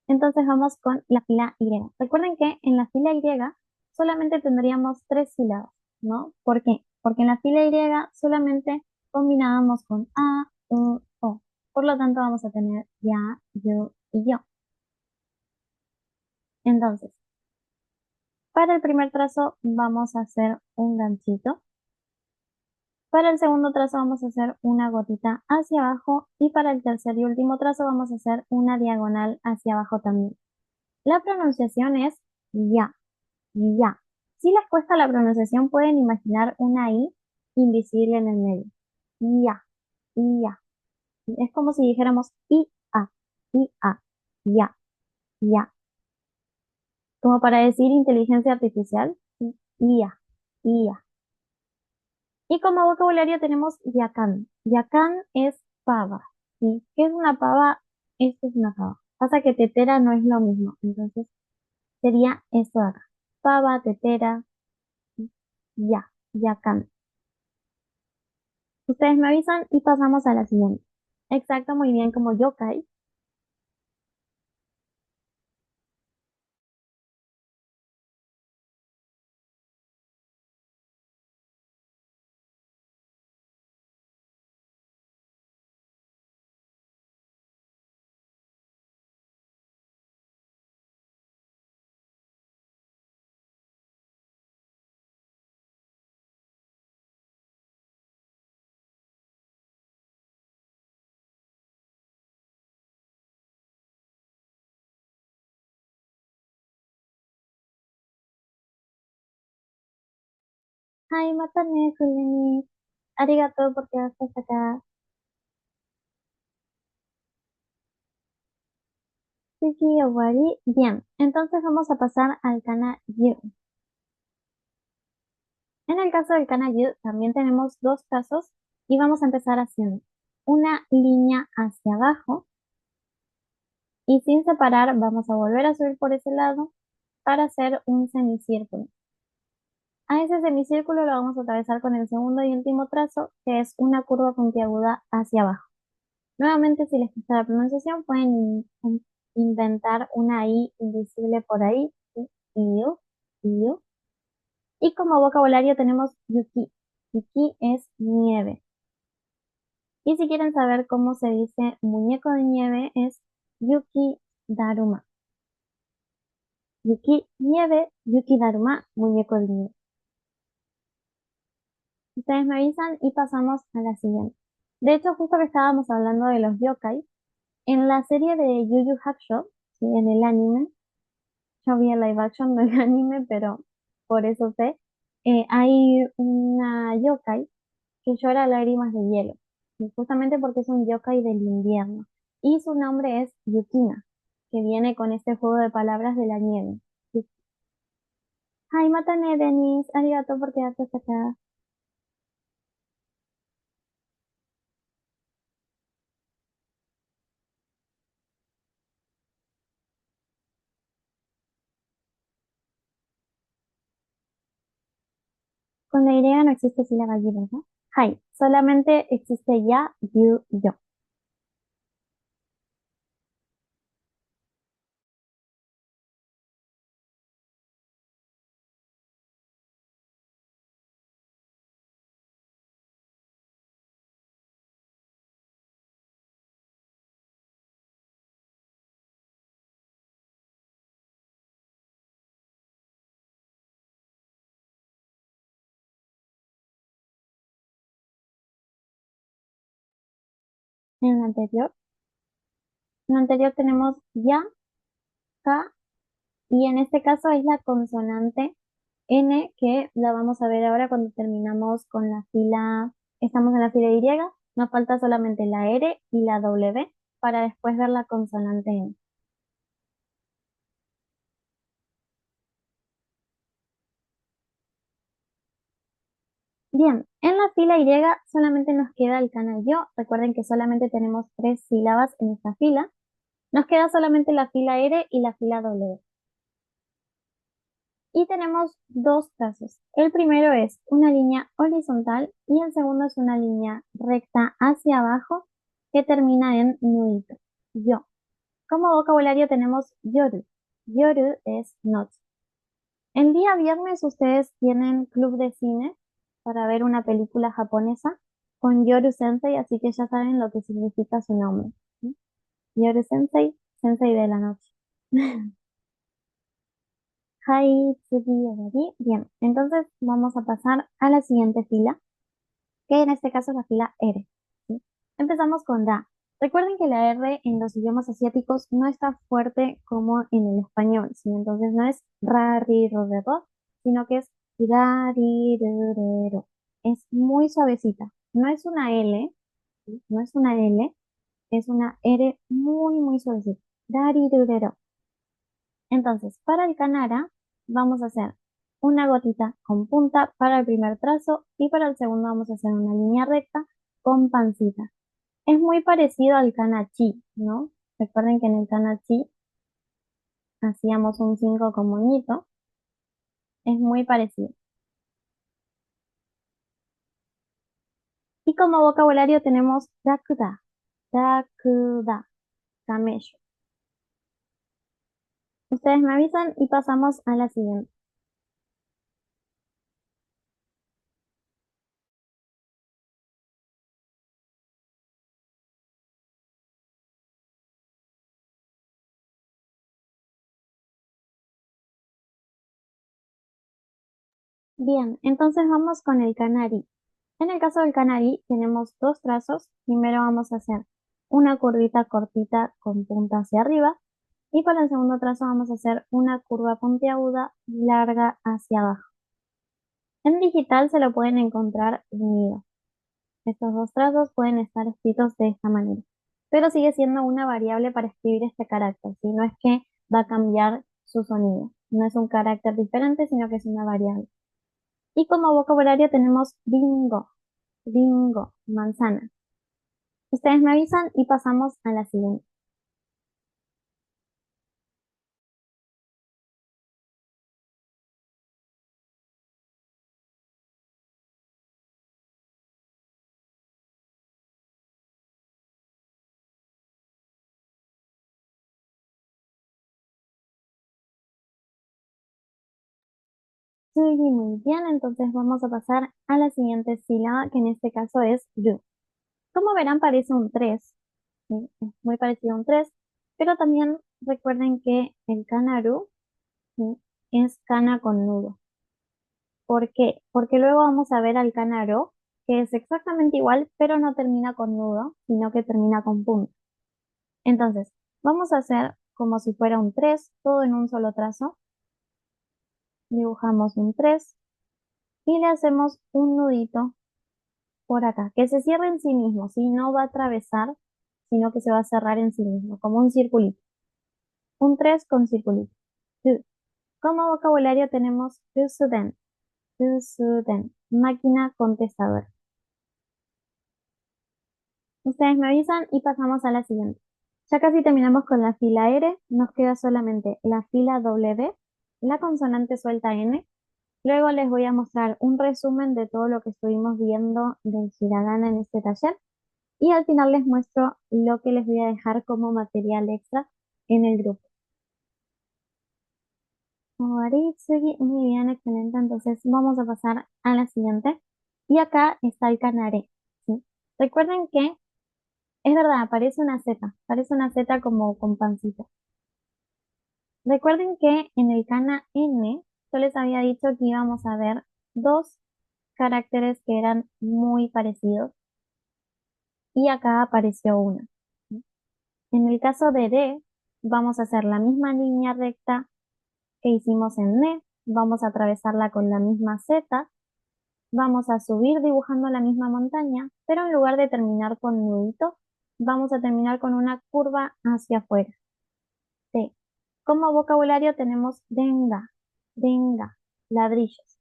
Entonces vamos con la fila Y. Recuerden que en la fila Y solamente tendríamos tres sílabas, ¿no? ¿Por qué? Porque en la fila Y solamente combinábamos con A, U, O. Por lo tanto vamos a tener ya, yo y yo. Entonces, para el primer trazo vamos a hacer un ganchito. Para el segundo trazo vamos a hacer una gotita hacia abajo y para el tercer y último trazo vamos a hacer una diagonal hacia abajo también. La pronunciación es ya, ya. Si les cuesta la pronunciación pueden imaginar una I invisible en el medio. Ya, ya. Es como si dijéramos I, a, ya, ya. Como para decir inteligencia artificial, IA, IA. Y como vocabulario tenemos yacán. Yacán es pava, ¿sí? ¿Qué es una pava? Esto es una pava. Pasa que tetera no es lo mismo, entonces sería esto de acá. Pava, tetera, ya, yacán. Ustedes me avisan y pasamos a la siguiente. Exacto, muy bien, como yokai. Hai, matane, Juliani. Arigato por quedarse hasta acá. Suki, Owari. Bien, entonces vamos a pasar al kana yu. En el caso del Kanaju también tenemos dos casos y vamos a empezar haciendo una línea hacia abajo y sin separar vamos a volver a subir por ese lado para hacer un semicírculo. A ese semicírculo lo vamos a atravesar con el segundo y último trazo, que es una curva puntiaguda hacia abajo. Nuevamente, si les gusta la pronunciación, pueden inventar una I invisible por ahí, ¿sí? Iu, iu. Y como vocabulario tenemos yuki. Yuki es nieve. Y si quieren saber cómo se dice muñeco de nieve, es Yuki Daruma. Yuki, nieve, Yuki Daruma, muñeco de nieve. Ustedes me avisan y pasamos a la siguiente. De hecho, justo que estábamos hablando de los yokai, en la serie de Yu Yu Hakusho, ¿sí? En el anime, yo vi el live action, no el anime, pero por eso sé, hay una yokai que llora lágrimas de hielo, y justamente porque es un yokai del invierno. Y su nombre es Yukina, que viene con este juego de palabras de la nieve. Ay, matane, Denis, arigato por quedarte hasta acá. Con la Y no existe sílaba allí, ¿verdad? Hai, solamente existe ya, you, yo. En la anterior tenemos ya, ka, y en este caso es la consonante N que la vamos a ver ahora cuando terminamos con la fila, estamos en la fila Y, nos falta solamente la R y la W para después ver la consonante N. Bien, en la fila Y solamente nos queda el kana yo. Recuerden que solamente tenemos tres sílabas en esta fila. Nos queda solamente la fila R y la fila W. Y tenemos dos trazos. El primero es una línea horizontal y el segundo es una línea recta hacia abajo que termina en nuito. Yo. Como vocabulario tenemos yoru. Yoru es noche. El día viernes ustedes tienen club de cine para ver una película japonesa con Yoru Sensei, así que ya saben lo que significa su nombre. ¿Sí? Yoru Sensei, Sensei de la noche. Hai, tsugi, orari. Bien, entonces vamos a pasar a la siguiente fila, que en este caso es la fila R. ¿Sí? Empezamos con Da. Recuerden que la R en los idiomas asiáticos no está fuerte como en el español, ¿sí? Entonces no es ra, ri, ro, re, ro, sino que es ra, ri, ru, re, ro. Es muy suavecita. No es una L, ¿sí? No es una L, es una R muy, muy suavecita. Ra, ri, ru, re, ro. Entonces, para el canara vamos a hacer una gotita con punta para el primer trazo y para el segundo vamos a hacer una línea recta con pancita. Es muy parecido al kanachi, ¿no? Recuerden que en el kanachi hacíamos un 5 con moñito. Es muy parecido. Y como vocabulario tenemos rakuda, rakuda, camello. Ustedes me avisan y pasamos a la siguiente. Bien, entonces vamos con el canari. En el caso del canari tenemos dos trazos. Primero vamos a hacer una curvita cortita con punta hacia arriba y para el segundo trazo vamos a hacer una curva puntiaguda larga hacia abajo. En digital se lo pueden encontrar unido. Estos dos trazos pueden estar escritos de esta manera, pero sigue siendo una variable para escribir este carácter, ¿sí? No es que va a cambiar su sonido, no es un carácter diferente, sino que es una variable. Y como vocabulario tenemos bingo, bingo, manzana. Ustedes me avisan y pasamos a la siguiente. Sí, muy bien, entonces vamos a pasar a la siguiente sílaba, que en este caso es ru. Como verán, parece un 3, ¿sí? Es muy parecido a un 3, pero también recuerden que el kanaru ¿sí? Es cana con nudo. ¿Por qué? Porque luego vamos a ver al canaro, que es exactamente igual, pero no termina con nudo, sino que termina con punto. Entonces, vamos a hacer como si fuera un 3, todo en un solo trazo. Dibujamos un 3 y le hacemos un nudito por acá, que se cierre en sí mismo, ¿sí? No va a atravesar, sino que se va a cerrar en sí mismo, como un circulito. Un 3 con circulito. Tu. Como vocabulario tenemos to máquina contestadora. Ustedes me avisan y pasamos a la siguiente. Ya casi terminamos con la fila R, nos queda solamente la fila W, la consonante suelta N. Luego les voy a mostrar un resumen de todo lo que estuvimos viendo del hiragana en este taller y al final les muestro lo que les voy a dejar como material extra en el grupo. Moritsugi, muy bien, excelente. Entonces vamos a pasar a la siguiente. Y acá está el canare, ¿sí? Recuerden que es verdad, parece una Z como con pancita. Recuerden que en el cana N yo les había dicho que íbamos a ver dos caracteres que eran muy parecidos y acá apareció uno. En el caso de D, vamos a hacer la misma línea recta que hicimos en N, vamos a atravesarla con la misma Z, vamos a subir dibujando la misma montaña, pero en lugar de terminar con nudito, vamos a terminar con una curva hacia afuera. D. Como vocabulario tenemos denga, ladrillos.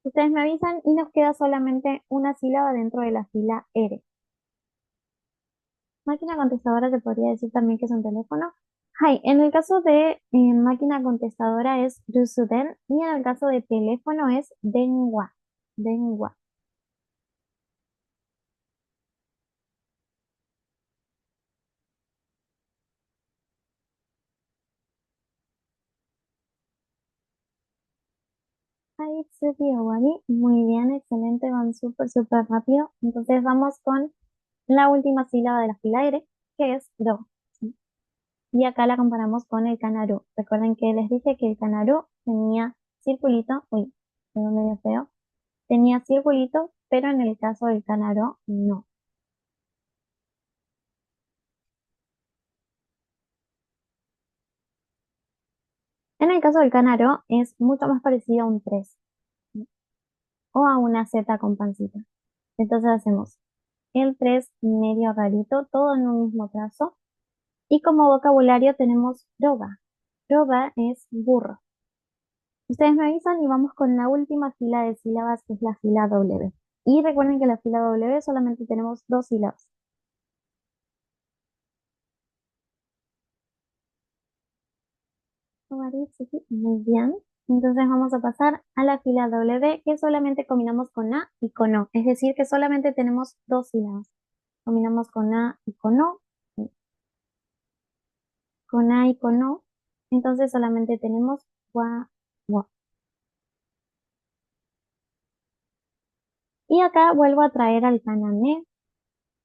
Ustedes me avisan y nos queda solamente una sílaba dentro de la fila R. Máquina contestadora se podría decir también que es un teléfono. Hay, en el caso de máquina contestadora es Rusuden y en el caso de teléfono es Dengua. Hay, Tsuki Owari. Muy bien, excelente, van súper rápido. Entonces vamos con la última sílaba de la fila R, que es Do. ¿Sí? Y acá la comparamos con el canaru. Recuerden que les dije que el canaru tenía circulito, uy, quedó medio feo, tenía circulito, pero en el caso del canaru no. En el caso del canaru es mucho más parecido a un 3 o a una Z con pancita. Entonces hacemos el 3 medio rarito, todo en un mismo trazo. Y como vocabulario tenemos roba. Roba es burro. Ustedes me avisan y vamos con la última fila de sílabas, que es la fila W. Y recuerden que en la fila W solamente tenemos dos sílabas. Muy bien. Entonces vamos a pasar a la fila W, que solamente combinamos con A y con O. Es decir, que solamente tenemos dos sílabas. Combinamos con A y con O, con A y con O. Entonces solamente tenemos gua. Y acá vuelvo a traer al canané,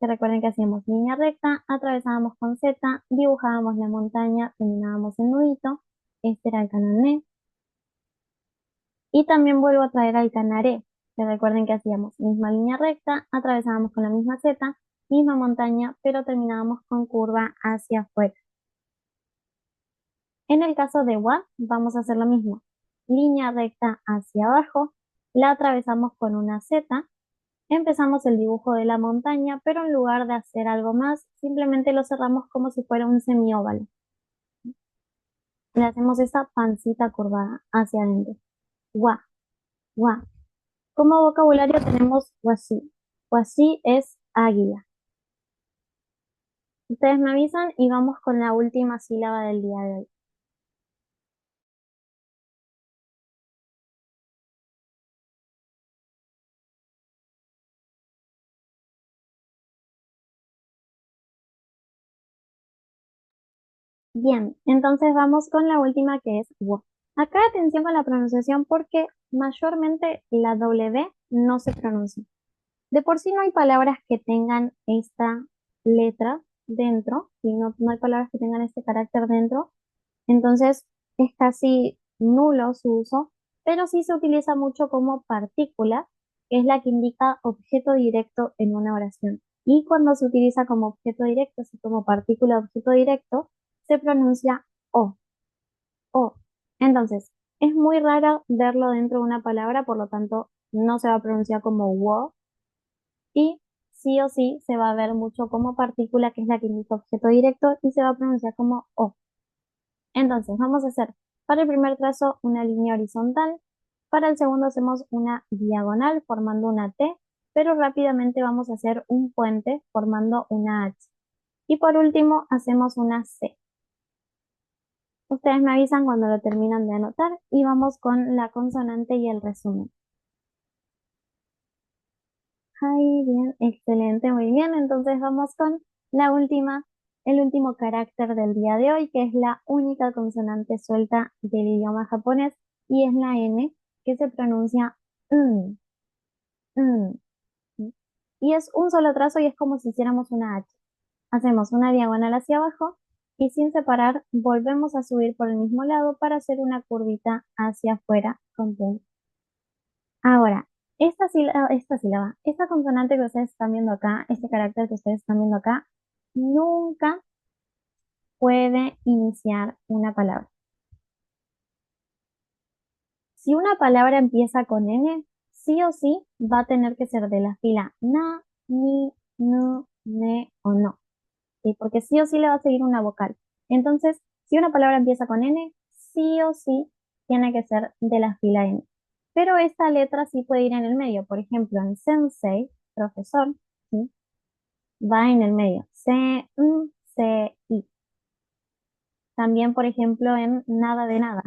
que recuerden que hacíamos línea recta, atravesábamos con Z, dibujábamos la montaña, terminábamos en nudito. Este era el canané. Y también vuelvo a traer al canaré, que recuerden que hacíamos misma línea recta, atravesábamos con la misma Z, misma montaña, pero terminábamos con curva hacia afuera. En el caso de wa, vamos a hacer lo mismo. Línea recta hacia abajo, la atravesamos con una Z, empezamos el dibujo de la montaña, pero en lugar de hacer algo más, simplemente lo cerramos como si fuera un semióvalo. Le hacemos esa pancita curvada hacia adentro. Gua, gua. Como vocabulario tenemos guasí. Guasí es águila. Ustedes me avisan y vamos con la última sílaba del día de hoy. Bien, entonces vamos con la última que es wo. Acá atención con la pronunciación porque mayormente la W no se pronuncia. De por sí no hay palabras que tengan esta letra dentro, y no hay palabras que tengan este carácter dentro. Entonces, es casi nulo su uso, pero sí se utiliza mucho como partícula, que es la que indica objeto directo en una oración. Y cuando se utiliza como objeto directo, así como partícula de objeto directo, se pronuncia o, o. Entonces, es muy raro verlo dentro de una palabra, por lo tanto, no se va a pronunciar como wo, y sí o sí se va a ver mucho como partícula, que es la que indica objeto directo, y se va a pronunciar como o. Entonces, vamos a hacer para el primer trazo una línea horizontal, para el segundo hacemos una diagonal formando una T, pero rápidamente vamos a hacer un puente formando una H. Y por último hacemos una C. Ustedes me avisan cuando lo terminan de anotar y vamos con la consonante y el resumen. Ay, bien, excelente, muy bien. Entonces vamos con la última, el último carácter del día de hoy, que es la única consonante suelta del idioma japonés y es la N, que se pronuncia n, n. Y es un solo trazo y es como si hiciéramos una H. Hacemos una diagonal hacia abajo y sin separar volvemos a subir por el mismo lado para hacer una curvita hacia afuera con punto. Ahora, esta consonante que ustedes están viendo acá, este carácter que ustedes están viendo acá, nunca puede iniciar una palabra. Si una palabra empieza con N, sí o sí va a tener que ser de la fila na, ni, nu, ne o no. ¿Sí? Porque sí o sí le va a seguir una vocal. Entonces, si una palabra empieza con N, sí o sí tiene que ser de la fila N. Pero esta letra sí puede ir en el medio. Por ejemplo, en sensei, profesor, ¿sí? Va en el medio. Se, I. También, por ejemplo, en nada de nada.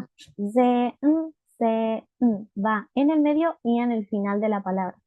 Va en el medio y en el final de la palabra.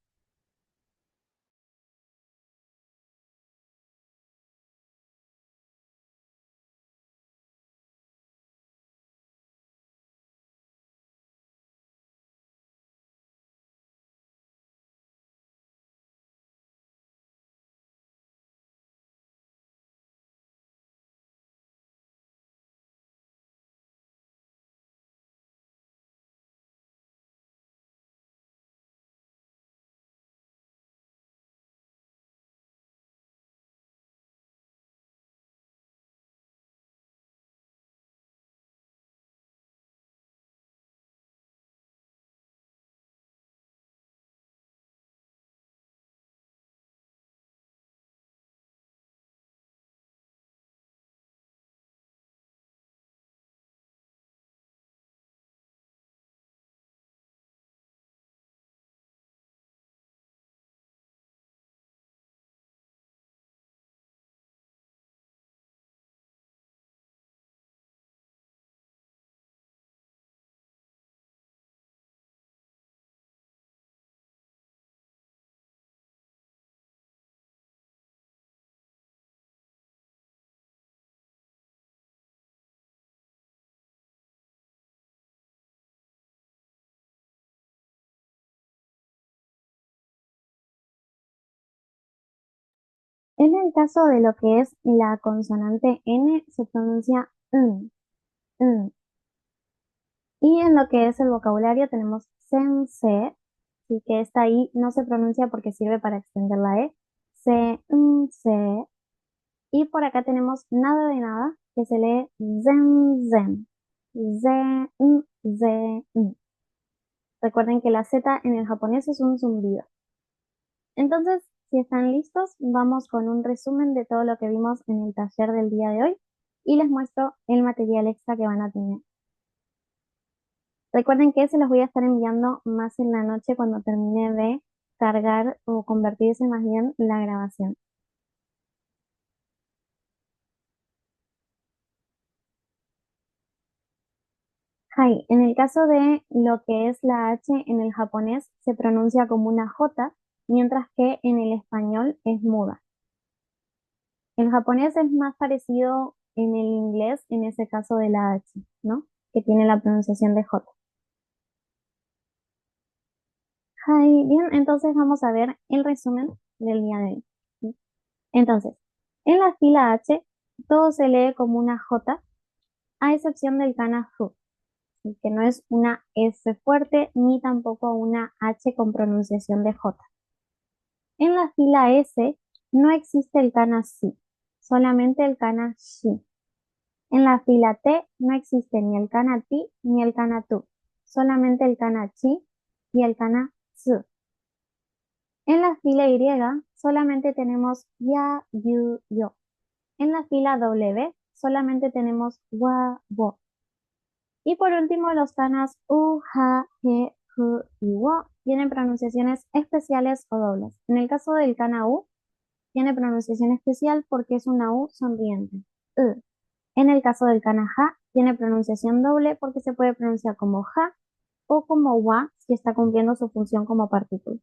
En el caso de lo que es la consonante N, se pronuncia n. Y en lo que es el vocabulario tenemos sense, y que esta I no se pronuncia porque sirve para extender la E. Se. Y por acá tenemos nada de nada, que se lee zen. Zen. Recuerden que la Z en el japonés es un zumbido. Entonces, si están listos, vamos con un resumen de todo lo que vimos en el taller del día de hoy y les muestro el material extra que van a tener. Recuerden que se los voy a estar enviando más en la noche cuando termine de cargar o convertirse más bien la grabación. Hai, en el caso de lo que es la H en el japonés se pronuncia como una J, mientras que en el español es muda. El japonés es más parecido en el inglés, en ese caso de la H, ¿no? Que tiene la pronunciación de J. Hai, bien, entonces vamos a ver el resumen del día de hoy. ¿Sí? Entonces, en la fila H, todo se lee como una J, a excepción del kana fu. ¿sí? Que no es una F fuerte ni tampoco una H con pronunciación de J. En la fila S no existe el kana si, solamente el kana shi. En la fila T no existe ni el kana ti ni el kana tu, solamente el kana chi y el kana tsu. En la fila Y solamente tenemos ya, yu, yo. En la fila W solamente tenemos wa, wo. Y por último, los kanas u, ha, he, hu y wo tienen pronunciaciones especiales o dobles. En el caso del kana u, tiene pronunciación especial porque es una u sonriente. U. En el caso del kana ja, tiene pronunciación doble porque se puede pronunciar como ja o como wa si está cumpliendo su función como partícula.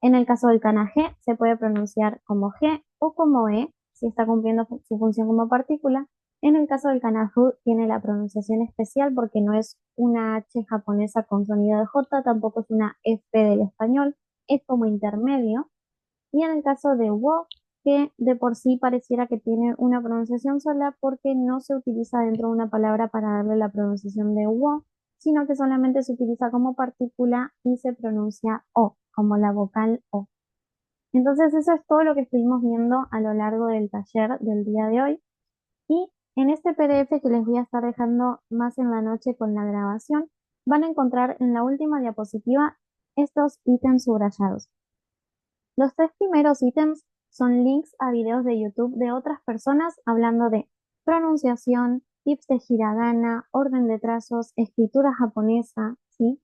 En el caso del kana ge, se puede pronunciar como ge o como e si está cumpliendo su función como partícula. En el caso del kana hu, tiene la pronunciación especial porque no es una H japonesa con sonido de J, tampoco es una F del español, es como intermedio. Y en el caso de wo, que de por sí pareciera que tiene una pronunciación sola porque no se utiliza dentro de una palabra para darle la pronunciación de wo, sino que solamente se utiliza como partícula y se pronuncia o, como la vocal o. Entonces eso es todo lo que estuvimos viendo a lo largo del taller del día de hoy. Y en este PDF que les voy a estar dejando más en la noche con la grabación, van a encontrar en la última diapositiva estos ítems subrayados. Los tres primeros ítems son links a videos de YouTube de otras personas hablando de pronunciación, tips de hiragana, orden de trazos, escritura japonesa, ¿sí?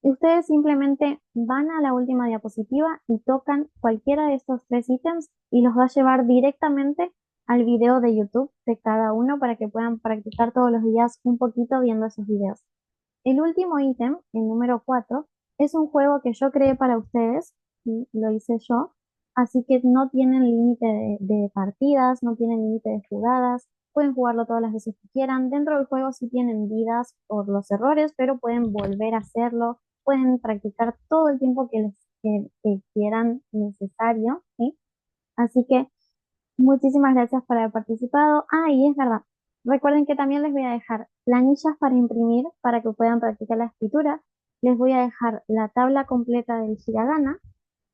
Y ustedes simplemente van a la última diapositiva y tocan cualquiera de estos tres ítems y los va a llevar directamente al video de YouTube de cada uno para que puedan practicar todos los días un poquito viendo esos videos. El último ítem, el número 4, es un juego que yo creé para ustedes, y lo hice yo, así que no tienen límite de partidas, no tienen límite de jugadas, pueden jugarlo todas las veces que quieran. Dentro del juego sí tienen vidas por los errores, pero pueden volver a hacerlo, pueden practicar todo el tiempo que quieran necesario, ¿sí? Así que muchísimas gracias por haber participado. Ah, y es verdad. Recuerden que también les voy a dejar planillas para imprimir para que puedan practicar la escritura. Les voy a dejar la tabla completa del hiragana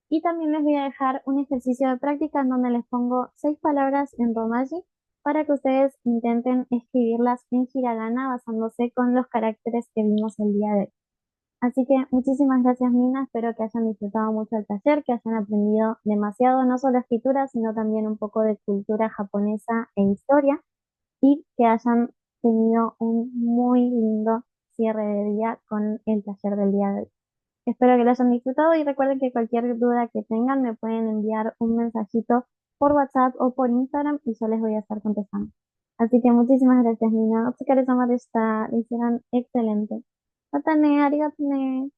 y también les voy a dejar un ejercicio de práctica en donde les pongo 6 palabras en romaji para que ustedes intenten escribirlas en hiragana basándose con los caracteres que vimos el día de hoy. Así que muchísimas gracias, Nina. Espero que hayan disfrutado mucho el taller, que hayan aprendido demasiado, no solo escritura, sino también un poco de cultura japonesa e historia, y que hayan tenido un muy lindo cierre de día con el taller del día de hoy. Espero que lo hayan disfrutado y recuerden que cualquier duda que tengan me pueden enviar un mensajito por WhatsApp o por Instagram y yo les voy a estar contestando. Así que muchísimas gracias, Nina. Otsukaresama de esta, lo hicieron excelente. Mata ne, arigato ne.